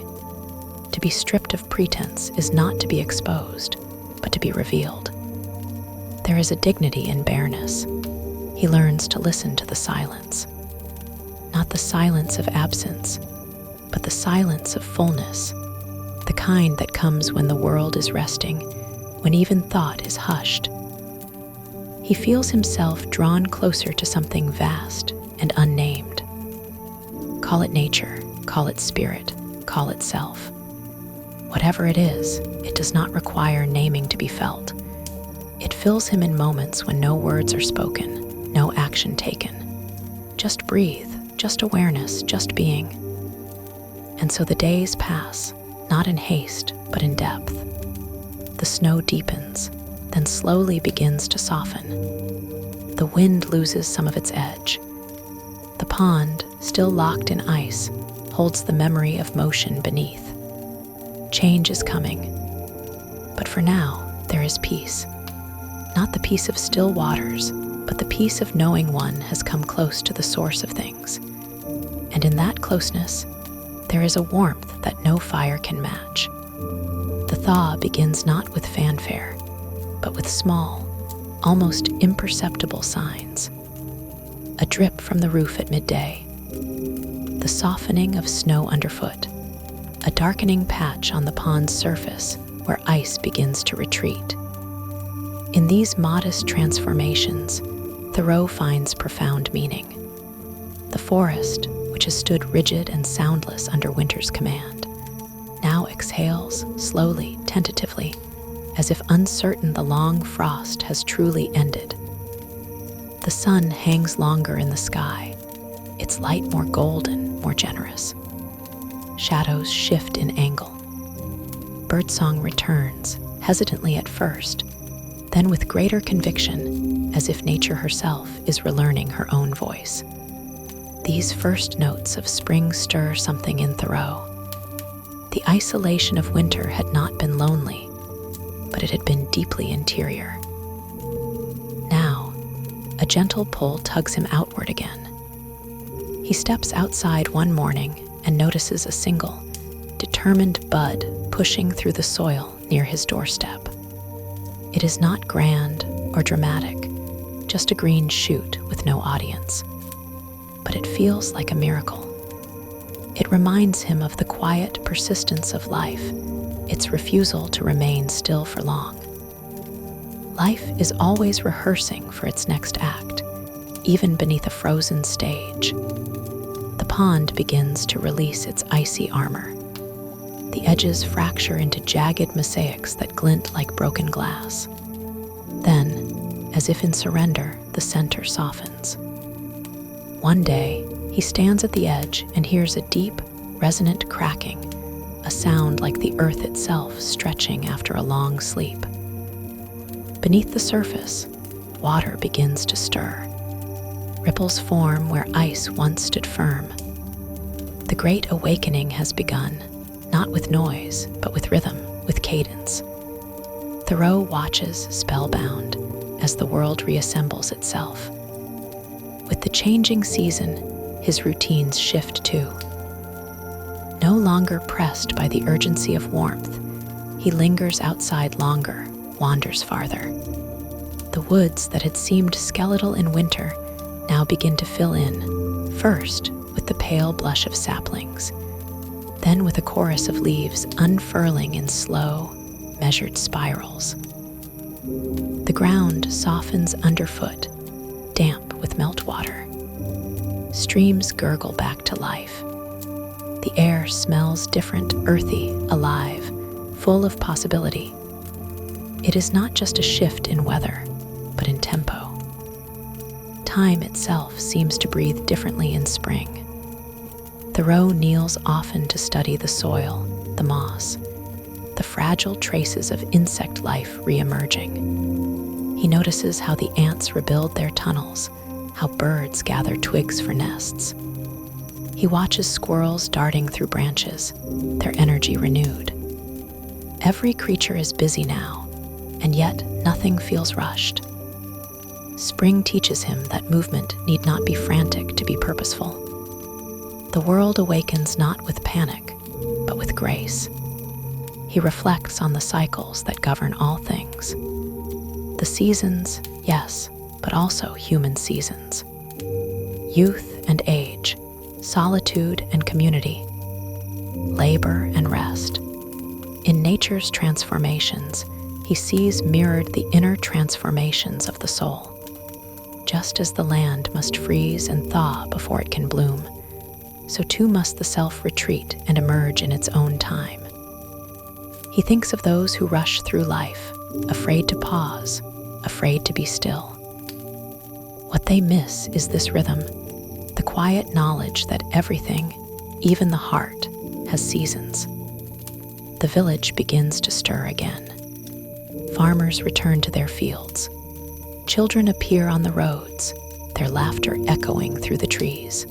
To be stripped of pretense is not to be exposed, but to be revealed. There is a dignity in bareness. He learns to listen to the silence. Not the silence of absence, but the silence of fullness, the kind that comes when the world is resting, when even thought is hushed. He feels himself drawn closer to something vast and unnamed. Call it nature, call it spirit, call it self. Whatever it is, it does not require naming to be felt. It fills him in moments when no words are spoken, no action taken. Just breathe, just awareness, just being. And so the days pass, not in haste, but in depth. The snow deepens, then slowly begins to soften. The wind loses some of its edge. The pond, still locked in ice, holds the memory of motion beneath. Change is coming, but for now, there is peace. Not the peace of still waters, but the peace of knowing one has come close to the source of things. And in that closeness, there is a warmth that no fire can match. The thaw begins not with fanfare, but with small, almost imperceptible signs. A drip from the roof at midday, the softening of snow underfoot, a darkening patch on the pond's surface where ice begins to retreat. In these modest transformations, Thoreau finds profound meaning. The forest, which has stood rigid and soundless under winter's command, now exhales slowly, tentatively, as if uncertain the long frost has truly ended. The sun hangs longer in the sky, its light more golden, more generous. Shadows shift in angle. Birdsong returns, hesitantly at first, then with greater conviction, as if nature herself is relearning her own voice. These first notes of spring stir something in Thoreau. The isolation of winter had not been lonely, but it had been deeply interior. Now, a gentle pull tugs him outward again. He steps outside one morning and notices a single, determined bud pushing through the soil near his doorstep. It is not grand or dramatic, just a green shoot with no audience. But it feels like a miracle. It reminds him of the quiet persistence of life, its refusal to remain still for long. Life is always rehearsing for its next act, even beneath a frozen stage. The pond begins to release its icy armor. The edges fracture into jagged mosaics that glint like broken glass. Then, as if in surrender, the center softens. One day, he stands at the edge and hears a deep, resonant cracking, a sound like the earth itself stretching after a long sleep. Beneath the surface, water begins to stir. Ripples form where ice once stood firm. The great awakening has begun, not with noise, but with rhythm, with cadence. Thoreau watches, spellbound, as the world reassembles itself. With the changing season, his routines shift too. No longer pressed by the urgency of warmth, he lingers outside longer, wanders farther. The woods that had seemed skeletal in winter now begin to fill in, first with the pale blush of saplings, then with a chorus of leaves unfurling in slow, measured spirals. The ground softens underfoot, damp with meltwater. Streams gurgle back to life. The air smells different, earthy, alive, full of possibility. It is not just a shift in weather, but in tempo. Time itself seems to breathe differently in spring. Thoreau kneels often to study the soil, the moss, the fragile traces of insect life re-emerging. He notices how the ants rebuild their tunnels, how birds gather twigs for nests. He watches squirrels darting through branches, their energy renewed. Every creature is busy now, and yet nothing feels rushed. Spring teaches him that movement need not be frantic to be purposeful. The world awakens not with panic, but with grace. He reflects on the cycles that govern all things. The seasons, yes, but also human seasons. Youth and age, solitude and community, labor and rest. In nature's transformations, he sees mirrored the inner transformations of the soul. Just as the land must freeze and thaw before it can bloom, so too must the self retreat and emerge in its own time. He thinks of those who rush through life, afraid to pause, afraid to be still. What they miss is this rhythm, the quiet knowledge that everything, even the heart, has seasons. The village begins to stir again. Farmers return to their fields. Children appear on the roads, their laughter echoing through the trees.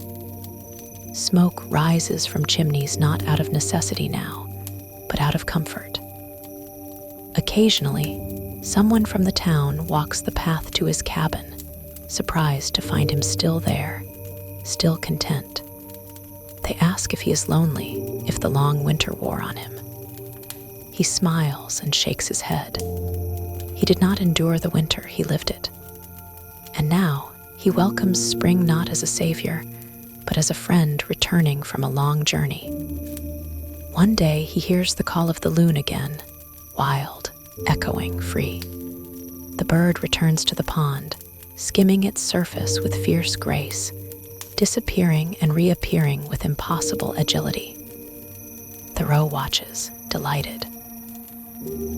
Smoke rises from chimneys not out of necessity now, but out of comfort. Occasionally, someone from the town walks the path to his cabin, surprised to find him still there, still content. They ask if he is lonely, if the long winter wore on him. He smiles and shakes his head. He did not endure the winter, he lived it. And now he welcomes spring not as a savior, but as a friend returning from a long journey. One day he hears the call of the loon again, wild, echoing, free. The bird returns to the pond, skimming its surface with fierce grace, disappearing and reappearing with impossible agility. Thoreau watches, delighted.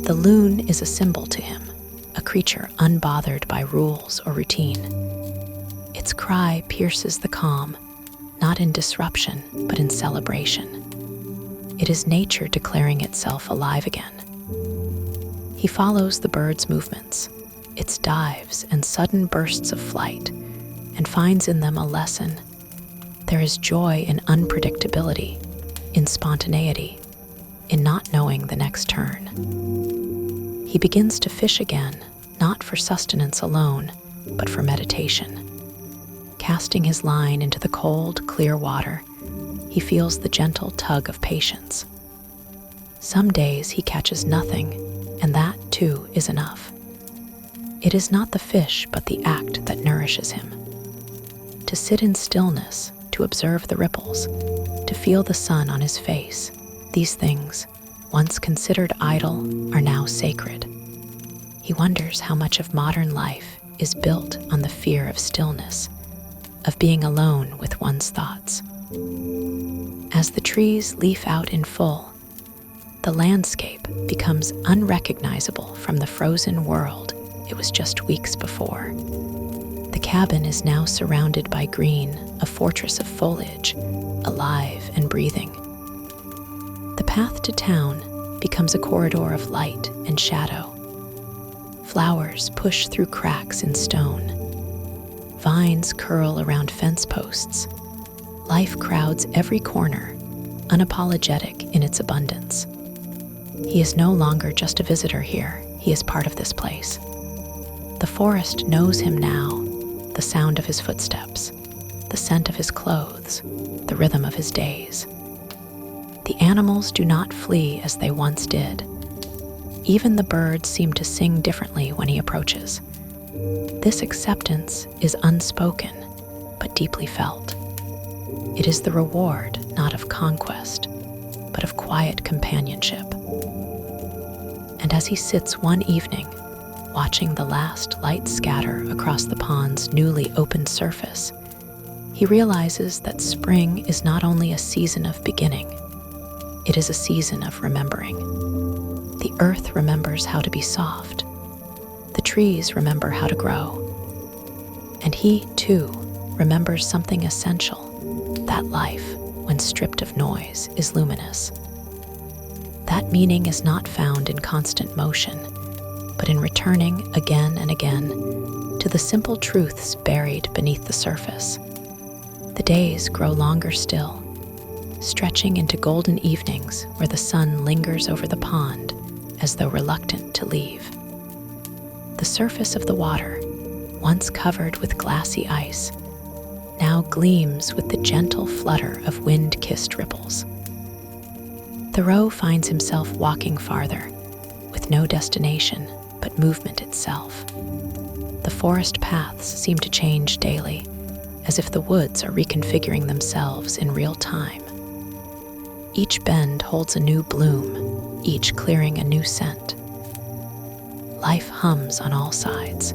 The loon is a symbol to him, a creature unbothered by rules or routine. Its cry pierces the calm, not in disruption, but in celebration. It is nature declaring itself alive again. He follows the bird's movements, its dives and sudden bursts of flight, and finds in them a lesson. There is joy in unpredictability, in spontaneity, in not knowing the next turn. He begins to fish again, not for sustenance alone, but for meditation. Casting his line into the cold, clear water, he feels the gentle tug of patience. Some days he catches nothing, and that, too, is enough. It is not the fish, but the act that nourishes him. To sit in stillness, to observe the ripples, to feel the sun on his face, these things, once considered idle, are now sacred. He wonders how much of modern life is built on the fear of stillness, of being alone with one's thoughts. As the trees leaf out in full, the landscape becomes unrecognizable from the frozen world it was just weeks before. The cabin is now surrounded by green, a fortress of foliage, alive and breathing. The path to town becomes a corridor of light and shadow. Flowers push through cracks in stone. Vines curl around fence posts. Life crowds every corner, unapologetic in its abundance. He is no longer just a visitor here, he is part of this place. The forest knows him now, the sound of his footsteps, the scent of his clothes, the rhythm of his days. The animals do not flee as they once did. Even the birds seem to sing differently when he approaches. This acceptance is unspoken, but deeply felt. It is the reward not of conquest, but of quiet companionship. And as he sits one evening, watching the last light scatter across the pond's newly opened surface, he realizes that spring is not only a season of beginning, it is a season of remembering. The earth remembers how to be soft. The trees remember how to grow. And he, too, remembers something essential, that life, when stripped of noise, is luminous. That meaning is not found in constant motion, but in returning again and again to the simple truths buried beneath the surface. The days grow longer still, stretching into golden evenings where the sun lingers over the pond as though reluctant to leave. The surface of the water, once covered with glassy ice, now gleams with the gentle flutter of wind-kissed ripples. Thoreau finds himself walking farther, with no destination but movement itself. The forest paths seem to change daily, as if the woods are reconfiguring themselves in real time. Each bend holds a new bloom, each clearing a new scent. Life hums on all sides.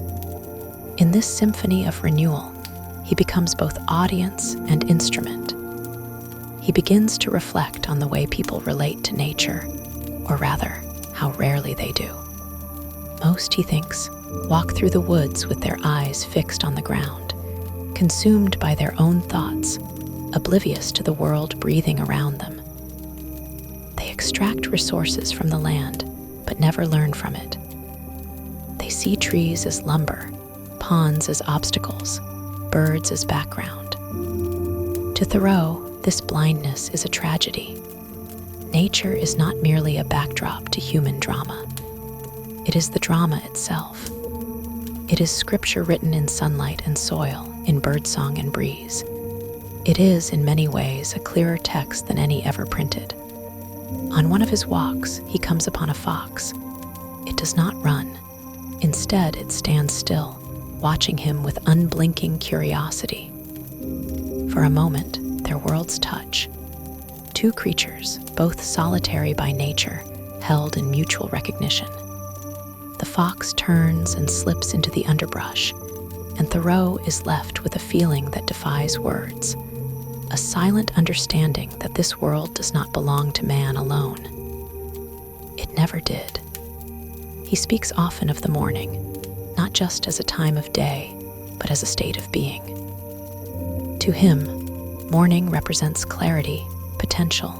In this symphony of renewal, he becomes both audience and instrument. He begins to reflect on the way people relate to nature, or rather, how rarely they do. Most, he thinks, walk through the woods with their eyes fixed on the ground, consumed by their own thoughts, oblivious to the world breathing around them. They extract resources from the land, but never learn from it. They see trees as lumber, ponds as obstacles, birds as background. To Thoreau, This blindness is a tragedy. Nature is not merely a backdrop to human drama. It is the drama itself. It is scripture written in sunlight and soil, in birdsong and breeze. It is, in many ways, a clearer text than any ever printed. On one of his walks, he comes upon a fox. It does not run. Instead, it stands still, watching him with unblinking curiosity. For a moment, their worlds touch. Two creatures, both solitary by nature, held in mutual recognition. The fox turns and slips into the underbrush, and Thoreau is left with a feeling that defies words, a silent understanding that this world does not belong to man alone. It never did. He speaks often of the morning, not just as a time of day, but as a state of being. To him, morning represents clarity, potential,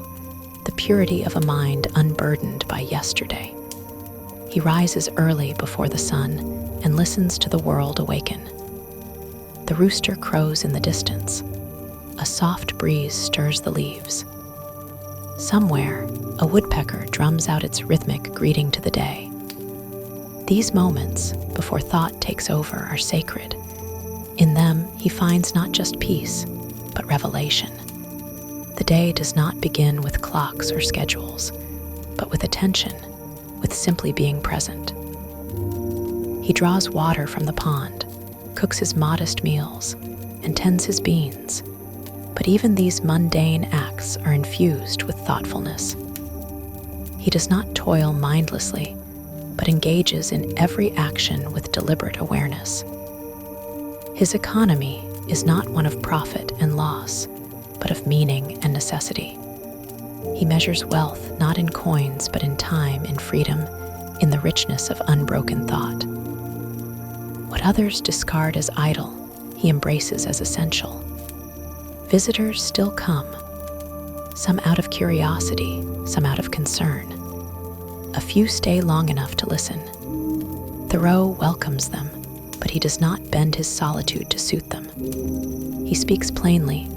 the purity of a mind unburdened by yesterday. He rises early before the sun and listens to the world awaken. The rooster crows in the distance. A soft breeze stirs the leaves. Somewhere, a woodpecker drums out its rhythmic greeting to the day. These moments, before thought takes over, are sacred. In them, he finds not just peace, but revelation. The day does not begin with clocks or schedules, but with attention, with simply being present. He draws water from the pond, cooks his modest meals, and tends his beans. But even these mundane acts are infused with thoughtfulness. He does not toil mindlessly, but engages in every action with deliberate awareness. His economy is not one of profit and loss, but of meaning and necessity. He measures wealth not in coins, but in time, in freedom, in the richness of unbroken thought. What others discard as idle, he embraces as essential. Visitors still come, some out of curiosity, some out of concern. A few stay long enough to listen. Thoreau welcomes them, but he does not bend his solitude to suit them. He speaks plainly,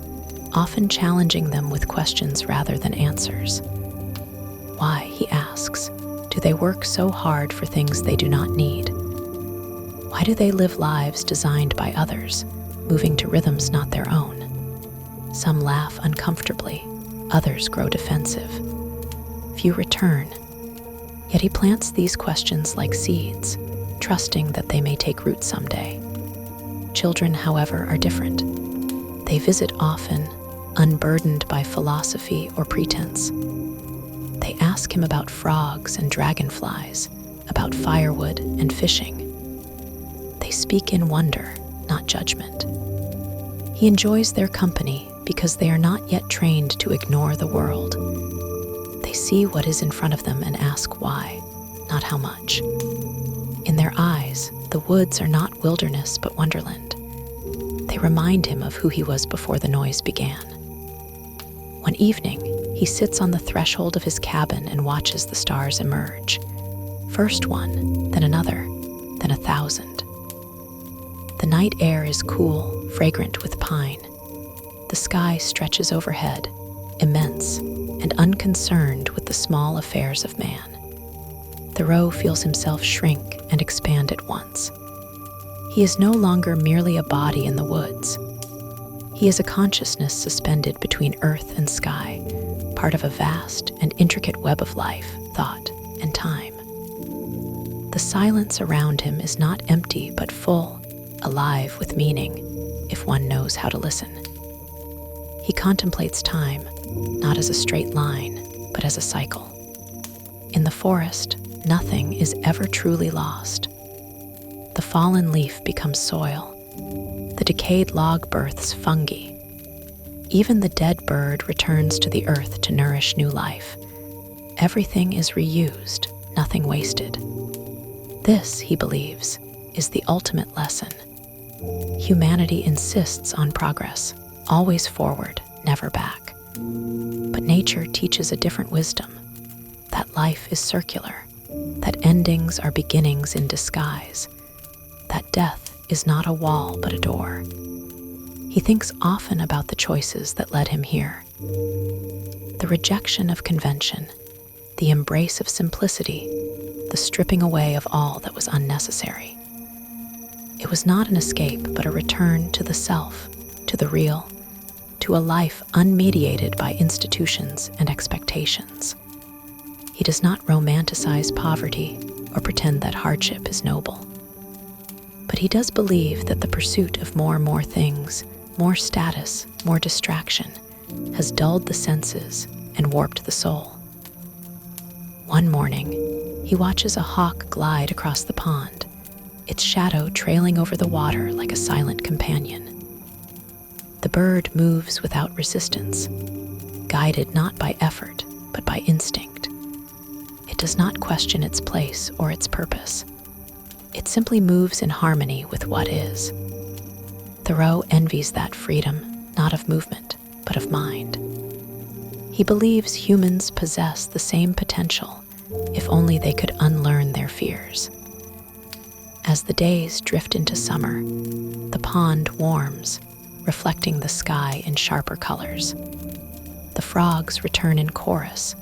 often challenging them with questions rather than answers. Why, he asks, do they work so hard for things they do not need? Why do they live lives designed by others, moving to rhythms not their own? Some laugh uncomfortably, others grow defensive. Few return. Yet he plants these questions like seeds, trusting that they may take root someday. Children, however, are different. They visit often, unburdened by philosophy or pretense. They ask him about frogs and dragonflies, about firewood and fishing. They speak in wonder, not judgment. He enjoys their company because they are not yet trained to ignore the world. They see what is in front of them and ask why, not how much. In their eyes, the woods are not wilderness but wonderland. They remind him of who he was before the noise began. One evening, he sits on the threshold of his cabin and watches the stars emerge. First one, then another, then 1,000. The night air is cool, fragrant with pine. The sky stretches overhead, immense and unconcerned with the small affairs of man. Thoreau feels himself shrink and expand at once. He is no longer merely a body in the woods. He is a consciousness suspended between earth and sky, part of a vast and intricate web of life, thought, and time. The silence around him is not empty but full, alive with meaning, if one knows how to listen. He contemplates time, not as a straight line, but as a cycle. In the forest, nothing is ever truly lost. The fallen leaf becomes soil. The decayed log births fungi. Even the dead bird returns to the earth to nourish new life. Everything is reused, nothing wasted. This, he believes, is the ultimate lesson. Humanity insists on progress, always forward, never back. But nature teaches a different wisdom, that life is circular, that endings are beginnings in disguise, that death is not a wall but a door. He thinks often about the choices that led him here, The rejection of convention, the embrace of simplicity, the stripping away of all that was unnecessary. It was not an escape, but a return to the self, to the real, to a life unmediated by institutions and expectations. He does not romanticize poverty or pretend that hardship is noble. But he does believe that the pursuit of more and more things, more status, more distraction, has dulled the senses and warped the soul. One morning, he watches a hawk glide across the pond, its shadow trailing over the water like a silent companion. The bird moves without resistance, guided not by effort, but by instinct. It does not question its place or its purpose. It simply moves in harmony with what is. Thoreau envies that freedom, not of movement, but of mind. He believes humans possess the same potential, if only they could unlearn their fears. As the days drift into summer, the pond warms, reflecting the sky in sharper colors. The frogs return in chorus,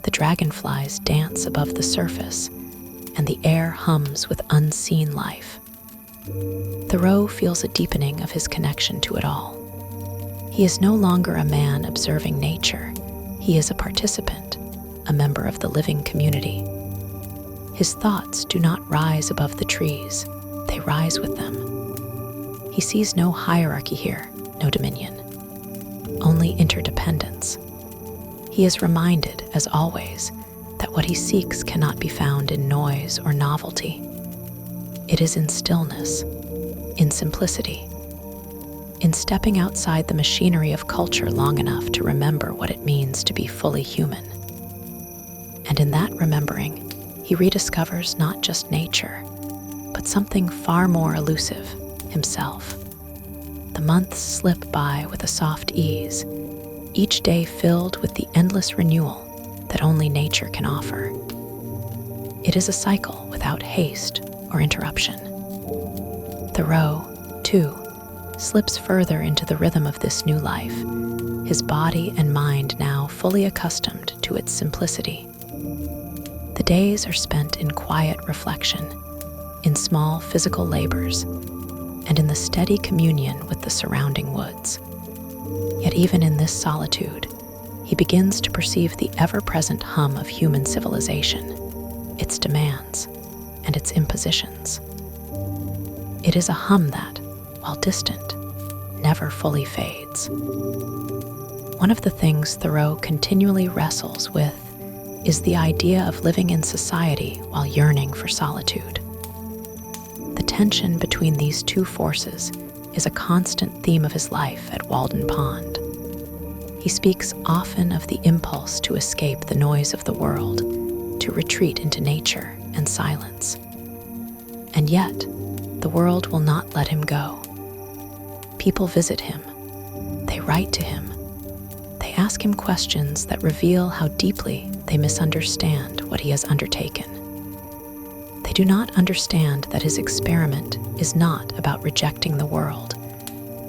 the dragonflies dance above the surface, and the air hums with unseen life. Thoreau feels a deepening of his connection to it all. He is no longer a man observing nature. He is a participant, a member of the living community. His thoughts do not rise above the trees, they rise with them. He sees no hierarchy here, no dominion, only interdependence. He is reminded, as always, that what he seeks cannot be found in noise or novelty. It is in stillness, in simplicity, in stepping outside the machinery of culture long enough to remember what it means to be fully human. And in that remembering, he rediscovers not just nature, but something far more elusive, himself. The months slip by with a soft ease, each day filled with the endless renewal that only nature can offer. It is a cycle without haste or interruption. Thoreau, too, slips further into the rhythm of this new life, his body and mind now fully accustomed to its simplicity. The days are spent in quiet reflection, in small physical labors, and in the steady communion with the surrounding woods. Yet even in this solitude, he begins to perceive the ever-present hum of human civilization, its demands, and its impositions. It is a hum that, while distant, never fully fades. One of the things Thoreau continually wrestles with is the idea of living in society while yearning for solitude. The tension between these two forces is a constant theme of his life at Walden Pond. He speaks often of the impulse to escape the noise of the world, to retreat into nature and silence. And yet, the world will not let him go. People visit him. They write to him. They ask him questions that reveal how deeply they misunderstand what he has undertaken. They do not understand that his experiment is not about rejecting the world,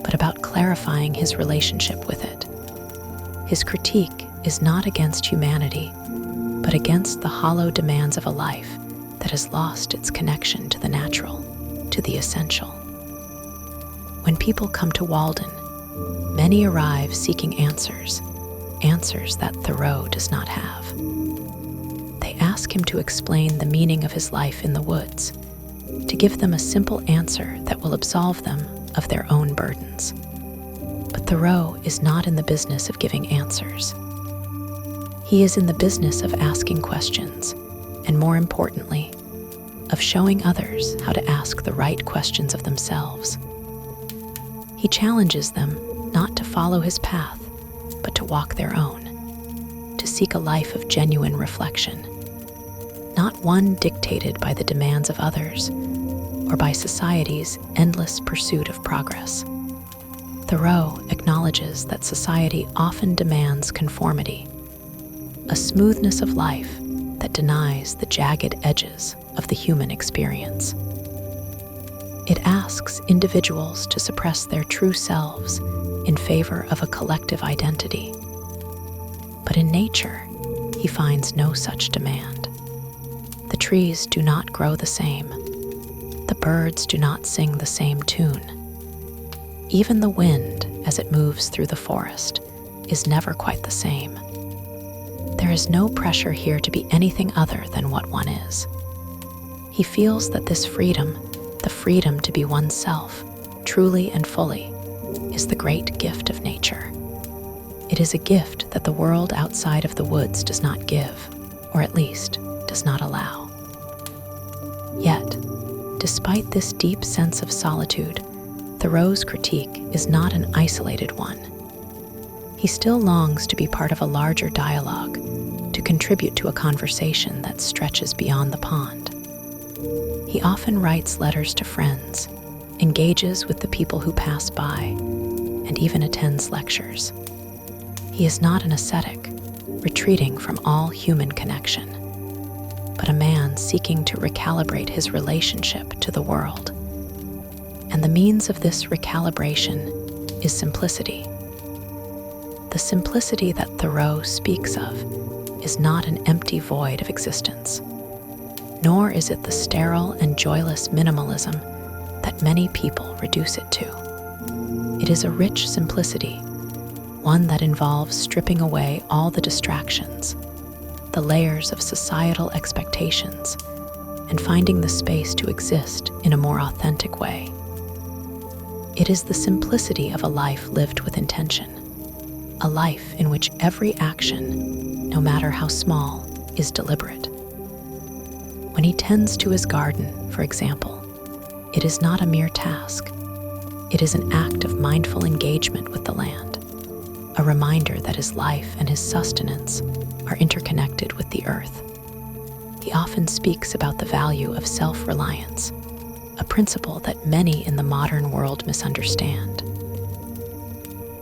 but about clarifying his relationship with it. His critique is not against humanity, but against the hollow demands of a life that has lost its connection to the natural, to the essential. When people come to Walden, many arrive seeking answers that Thoreau does not have. They ask him to explain the meaning of his life in the woods, to give them a simple answer that will absolve them of their own burdens. But Thoreau is not in the business of giving answers. He is in the business of asking questions, and more importantly, of showing others how to ask the right questions of themselves. He challenges them not to follow his path, but to walk their own, to seek a life of genuine reflection, not one dictated by the demands of others or by society's endless pursuit of progress. Thoreau acknowledges that society often demands conformity, a smoothness of life that denies the jagged edges of the human experience. It asks individuals to suppress their true selves in favor of a collective identity, But in nature, he finds no such demand. The trees do not grow the same. The birds do not sing the same tune. Even the wind, as it moves through the forest, is never quite the same. There is no pressure here to be anything other than what one is. He feels that this freedom, the freedom to be oneself, truly and fully, is the great gift of nature. It is a gift that the world outside of the woods does not give, or at least does not allow. Yet, despite this deep sense of solitude, Thoreau's critique is not an isolated one. He still longs to be part of a larger dialogue, to contribute to a conversation that stretches beyond the pond. He often writes letters to friends, engages with the people who pass by, and even attends lectures. He is not an ascetic, retreating from all human connection, but a man seeking to recalibrate his relationship to the world. And the means of this recalibration is simplicity. The simplicity that Thoreau speaks of is not an empty void of existence, nor is it the sterile and joyless minimalism that many people reduce it to. It is a rich simplicity, one that involves stripping away all the distractions, the layers of societal expectations, and finding the space to exist in a more authentic way. It is the simplicity of a life lived with intention, a life in which every action, no matter how small, is deliberate. When he tends to his garden, for example, it is not a mere task. It is an act of mindful engagement with the land, a reminder that his life and his sustenance are interconnected with the earth. He often speaks about the value of self-reliance, a principle that many in the modern world misunderstand.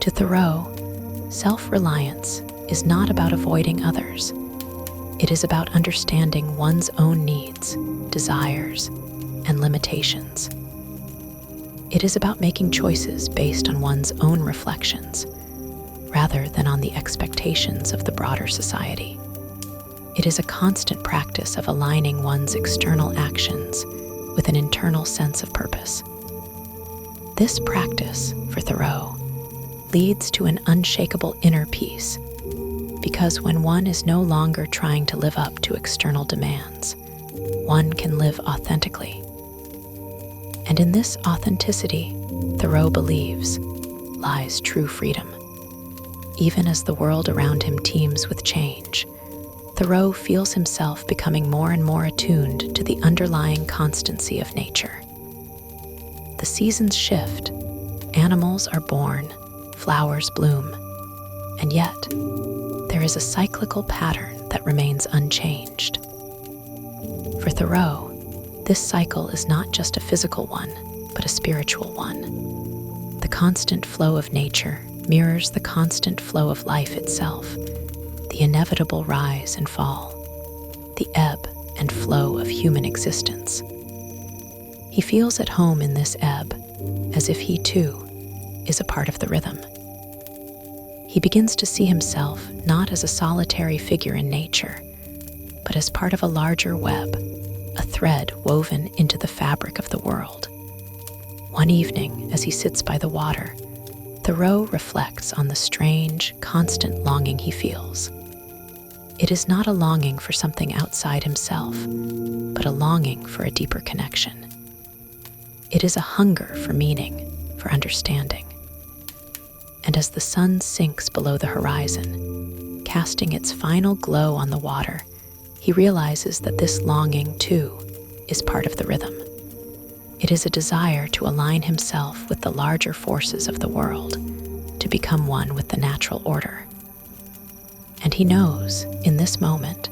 To Thoreau, self-reliance is not about avoiding others. It is about understanding one's own needs, desires, and limitations. It is about making choices based on one's own reflections, rather than on the expectations of the broader society. It is a constant practice of aligning one's external actions with an internal sense of purpose. This practice, for Thoreau, leads to an unshakable inner peace, because when one is no longer trying to live up to external demands, one can live authentically. And in this authenticity, Thoreau believes, lies true freedom. Even as the world around him teems with change, Thoreau feels himself becoming more and more attuned to the underlying constancy of nature. The seasons shift, animals are born, flowers bloom, and yet there is a cyclical pattern that remains unchanged. For Thoreau, this cycle is not just a physical one, but a spiritual one. The constant flow of nature mirrors the constant flow of life itself, the inevitable rise and fall, the ebb and flow of human existence. He feels at home in this ebb, as if he too is a part of the rhythm. He begins to see himself not as a solitary figure in nature, but as part of a larger web, a thread woven into the fabric of the world. One evening, as he sits by the water, Thoreau reflects on the strange, constant longing he feels. It is not a longing for something outside himself, but a longing for a deeper connection. It is a hunger for meaning, for understanding. And as the sun sinks below the horizon, casting its final glow on the water, he realizes that this longing, too, is part of the rhythm. It is a desire to align himself with the larger forces of the world, to become one with the natural order. And he knows, in this moment,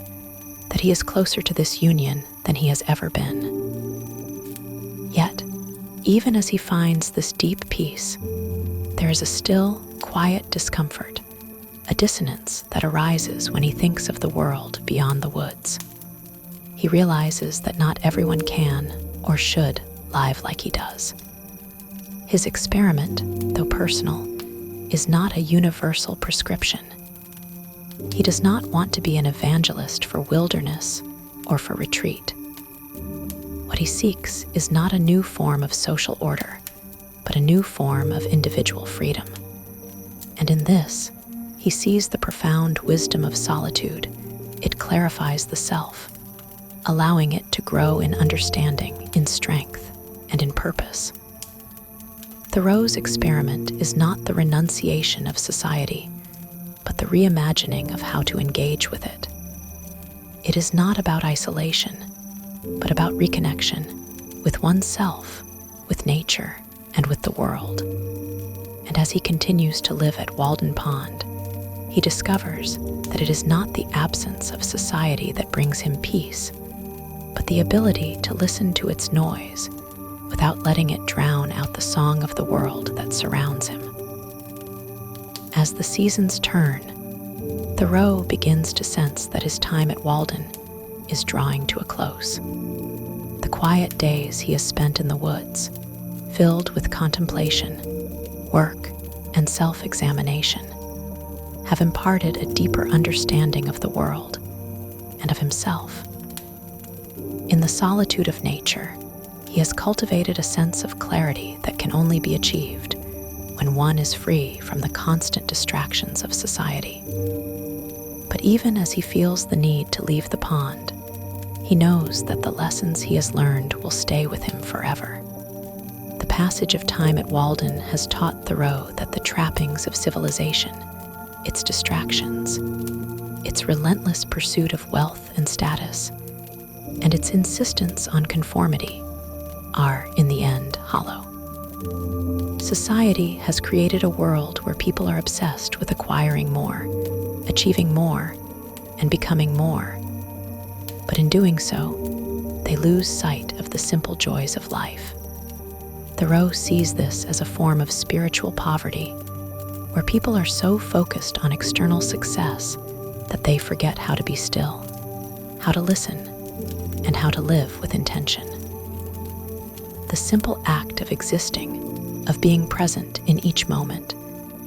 that he is closer to this union than he has ever been. Yet, even as he finds this deep peace, there is a still, quiet discomfort, a dissonance that arises when he thinks of the world beyond the woods. He realizes that not everyone can, or should, live like he does. His experiment, though personal, is not a universal prescription. He does not want to be an evangelist for wilderness or for retreat. What he seeks is not a new form of social order, but a new form of individual freedom. And in this, he sees the profound wisdom of solitude. It clarifies the self, allowing it to grow in understanding, in strength, and in purpose. Thoreau's experiment is not the renunciation of society, but the reimagining of how to engage with it. It is not about isolation, but about reconnection with oneself, with nature, and with the world. And as he continues to live at Walden Pond, he discovers that it is not the absence of society that brings him peace, but the ability to listen to its noise without letting it drown out the song of the world that surrounds him. As the seasons turn, Thoreau begins to sense that his time at Walden is drawing to a close. The quiet days he has spent in the woods, filled with contemplation, work, and self-examination, have imparted a deeper understanding of the world and of himself. In the solitude of nature, he has cultivated a sense of clarity that can only be achieved when one is free from the constant distractions of society. But even as he feels the need to leave the pond, he knows that the lessons he has learned will stay with him forever. The passage of time at Walden has taught Thoreau that the trappings of civilization, its distractions, its relentless pursuit of wealth and status, and its insistence on conformity are, in the end, hollow. Society has created a world where people are obsessed with acquiring more, achieving more, and becoming more. But in doing so, they lose sight of the simple joys of life. Thoreau sees this as a form of spiritual poverty, where people are so focused on external success that they forget how to be still, how to listen, and how to live with intention. The simple act of existing, of being present in each moment,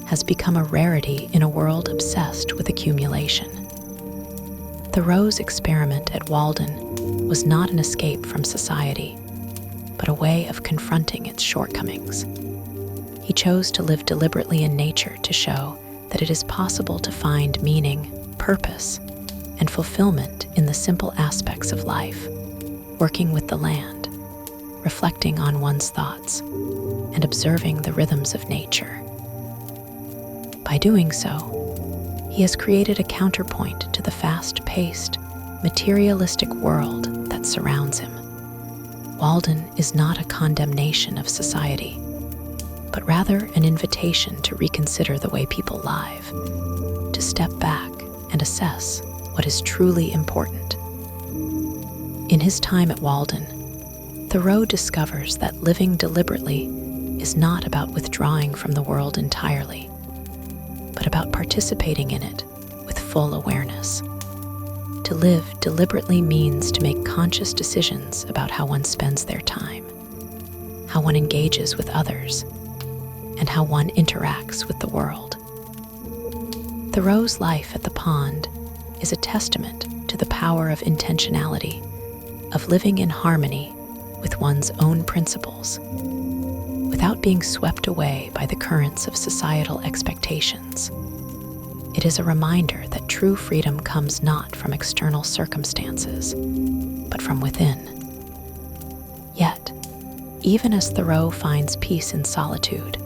has become a rarity in a world obsessed with accumulation. Thoreau's experiment at Walden was not an escape from society, but a way of confronting its shortcomings. He chose to live deliberately in nature to show that it is possible to find meaning, purpose, and fulfillment in the simple aspects of life, working with the land, reflecting on one's thoughts, and observing the rhythms of nature. By doing so, he has created a counterpoint to the fast-paced, materialistic world that surrounds him. Walden is not a condemnation of society, but rather an invitation to reconsider the way people live, to step back and assess what is truly important. In his time at Walden, Thoreau discovers that living deliberately is not about withdrawing from the world entirely, but about participating in it with full awareness. To live deliberately means to make conscious decisions about how one spends their time, how one engages with others, and how one interacts with the world. Thoreau's life at the pond is a testament to the power of intentionality, of living in harmony with one's own principles, without being swept away by the currents of societal expectations. It is a reminder that true freedom comes not from external circumstances, but from within. Yet, even as Thoreau finds peace in solitude,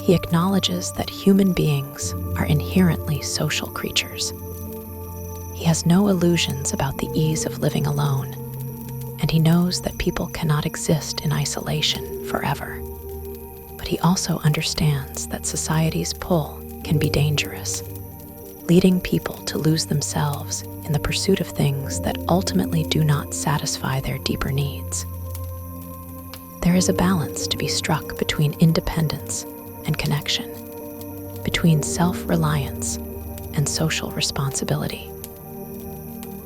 he acknowledges that human beings are inherently social creatures. He has no illusions about the ease of living alone, and he knows that people cannot exist in isolation forever. But he also understands that society's pull can be dangerous, leading people to lose themselves in the pursuit of things that ultimately do not satisfy their deeper needs. There is a balance to be struck between independence and connection, between self-reliance and social responsibility.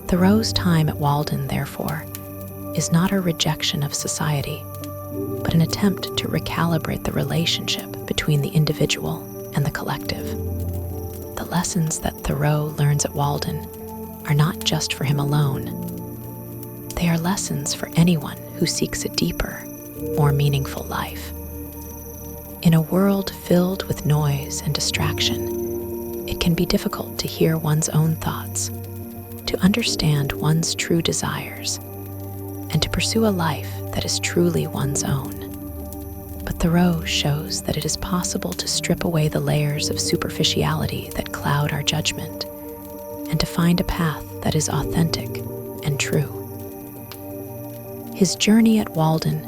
Thoreau's time at Walden, therefore, is not a rejection of society, but an attempt to recalibrate the relationship between the individual and the collective. The lessons that Thoreau learns at Walden are not just for him alone. They are lessons for anyone who seeks a deeper, more meaningful life. In a world filled with noise and distraction, it can be difficult to hear one's own thoughts, to understand one's true desires, and to pursue a life that is truly one's own. But Thoreau shows that it is possible to strip away the layers of superficiality that cloud our judgment, and to find a path that is authentic and true. His journey at Walden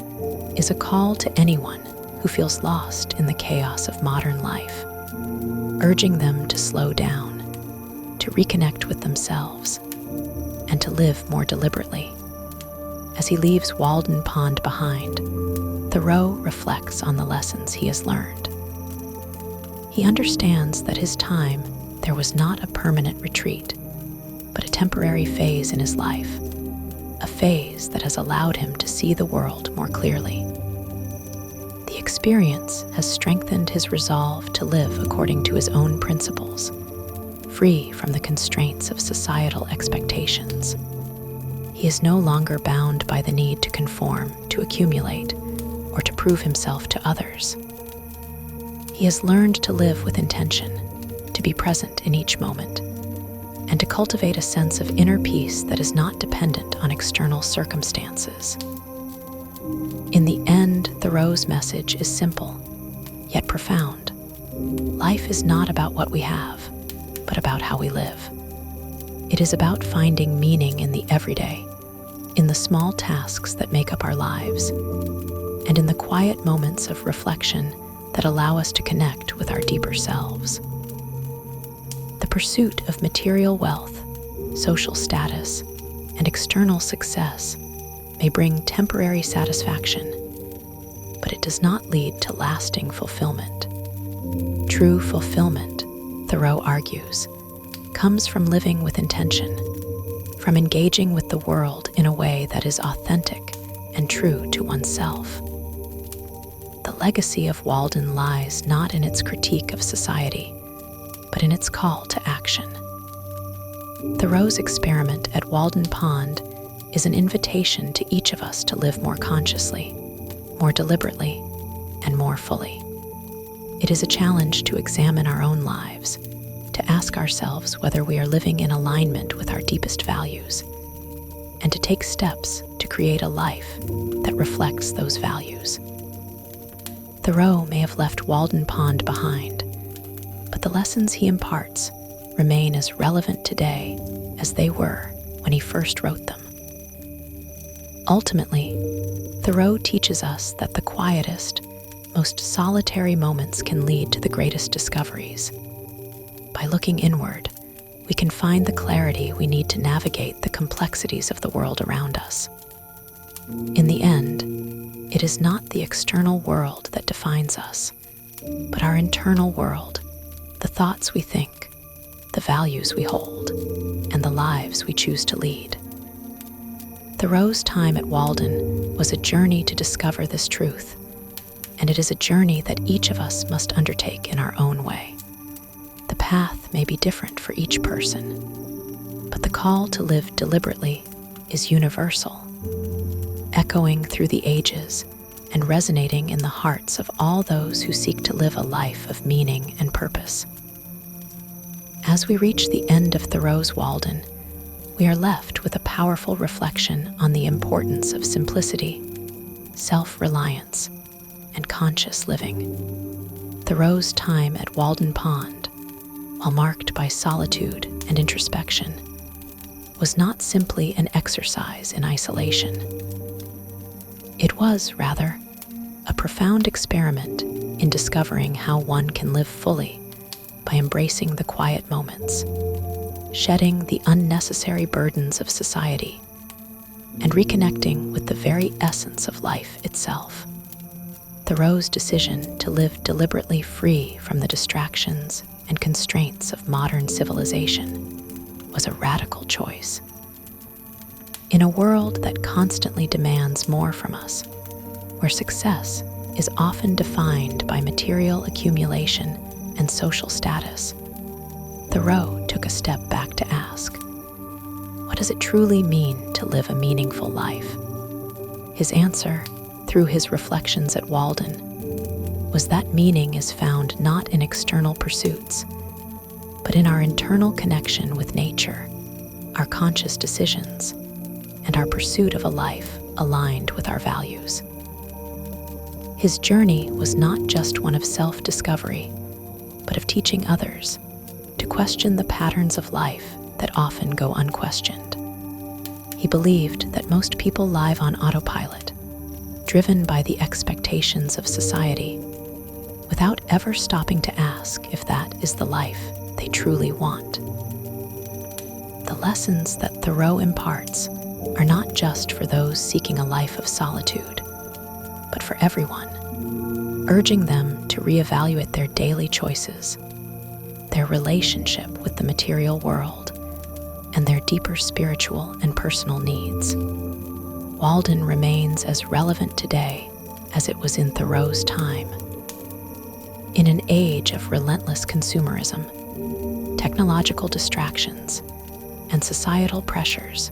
is a call to anyone who feels lost in the chaos of modern life, urging them to slow down, to reconnect with themselves, and to live more deliberately. As he leaves Walden Pond behind, Thoreau reflects on the lessons he has learned. He understands that his time there was not a permanent retreat, but a temporary phase in his life, a phase that has allowed him to see the world more clearly. The experience has strengthened his resolve to live according to his own principles, free from the constraints of societal expectations. He is no longer bound by the need to conform, to accumulate, or to prove himself to others. He has learned to live with intention, to be present in each moment, and to cultivate a sense of inner peace that is not dependent on external circumstances. In the end, Thoreau's message is simple, yet profound. Life is not about what we have, but about how we live. It is about finding meaning in the everyday, in the small tasks that make up our lives, and in the quiet moments of reflection that allow us to connect with our deeper selves. The pursuit of material wealth, social status, and external success may bring temporary satisfaction, but it does not lead to lasting fulfillment. True fulfillment, Thoreau argues, comes from living with intention, from engaging with the world in a way that is authentic and true to oneself. The legacy of Walden lies not in its critique of society, but in its call to action. Thoreau's experiment at Walden Pond is an invitation to each of us to live more consciously, more deliberately, and more fully. It is a challenge to examine our own lives, to ask ourselves whether we are living in alignment with our deepest values, and to take steps to create a life that reflects those values. Thoreau may have left Walden Pond behind, but the lessons he imparts remain as relevant today as they were when he first wrote them. Ultimately, Thoreau teaches us that the quietest, most solitary moments can lead to the greatest discoveries. By looking inward, we can find the clarity we need to navigate the complexities of the world around us. In the end, it is not the external world that defines us, but our internal world, the thoughts we think, the values we hold, and the lives we choose to lead. Thoreau's time at Walden was a journey to discover this truth, and it is a journey that each of us must undertake in our own way. The path may be different for each person, but the call to live deliberately is universal, echoing through the ages and resonating in the hearts of all those who seek to live a life of meaning and purpose. As we reach the end of Thoreau's Walden, we are left with a powerful reflection on the importance of simplicity, self-reliance, and conscious living. Thoreau's time at Walden Pond, while marked by solitude and introspection, was not simply an exercise in isolation. It was, rather, a profound experiment in discovering how one can live fully by embracing the quiet moments, shedding the unnecessary burdens of society, and reconnecting with the very essence of life itself. Thoreau's decision to live deliberately free from the distractions and constraints of modern civilization was a radical choice. In a world that constantly demands more from us, where success is often defined by material accumulation and social status, Thoreau took a step back to ask, what does it truly mean to live a meaningful life? His answer, through his reflections at Walden, was that meaning is found not in external pursuits, but in our internal connection with nature, our conscious decisions, and our pursuit of a life aligned with our values. His journey was not just one of self-discovery, but of teaching others to question the patterns of life that often go unquestioned. He believed that most people live on autopilot, driven by the expectations of society, without ever stopping to ask if that is the life they truly want. The lessons that Thoreau imparts are not just for those seeking a life of solitude, but for everyone, urging them to reevaluate their daily choices, their relationship with the material world, and their deeper spiritual and personal needs. Walden remains as relevant today as it was in Thoreau's time. In an age of relentless consumerism, technological distractions, and societal pressures,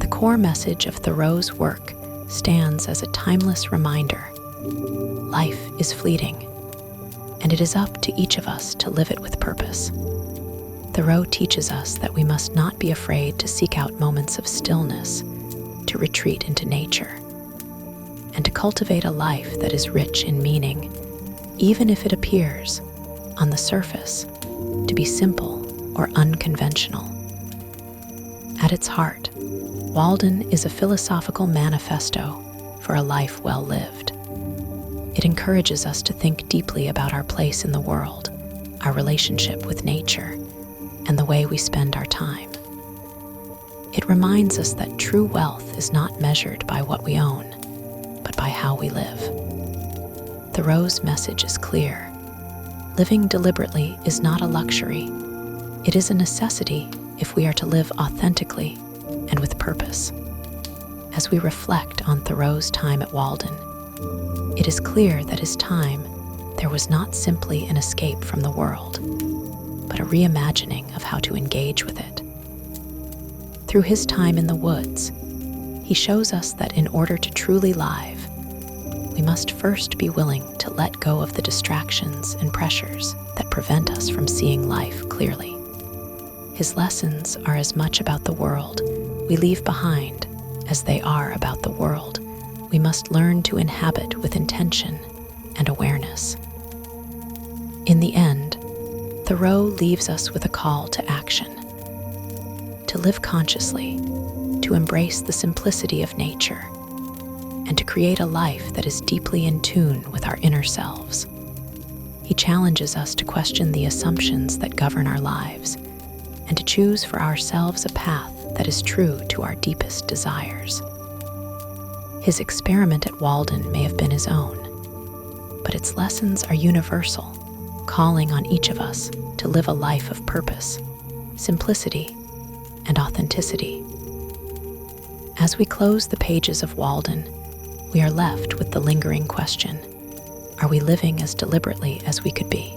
the core message of Thoreau's work stands as a timeless reminder. Life is fleeting, and it is up to each of us to live it with purpose. Thoreau teaches us that we must not be afraid to seek out moments of stillness, to retreat into nature, and to cultivate a life that is rich in meaning, even if it appears, on the surface, to be simple or unconventional. At its heart, Walden is a philosophical manifesto for a life well lived. It encourages us to think deeply about our place in the world, our relationship with nature, and the way we spend our time. It reminds us that true wealth is not measured by what we own, but by how we live. Thoreau's message is clear. Living deliberately is not a luxury. It is a necessity if we are to live authentically and with purpose. As we reflect on Thoreau's time at Walden, it is clear that his time there was not simply an escape from the world, but a reimagining of how to engage with it. Through his time in the woods, he shows us that in order to truly live, we must first be willing to let go of the distractions and pressures that prevent us from seeing life clearly. His lessons are as much about the world we leave behind as they are about the world we must learn to inhabit with intention and awareness. In the end, Thoreau leaves us with a call to action, to live consciously, to embrace the simplicity of nature, and to create a life that is deeply in tune with our inner selves. He challenges us to question the assumptions that govern our lives and to choose for ourselves a path that is true to our deepest desires. His experiment at Walden may have been his own, but its lessons are universal, calling on each of us to live a life of purpose, simplicity, and authenticity. As we close the pages of Walden, we are left with the lingering question: are we living as deliberately as we could be?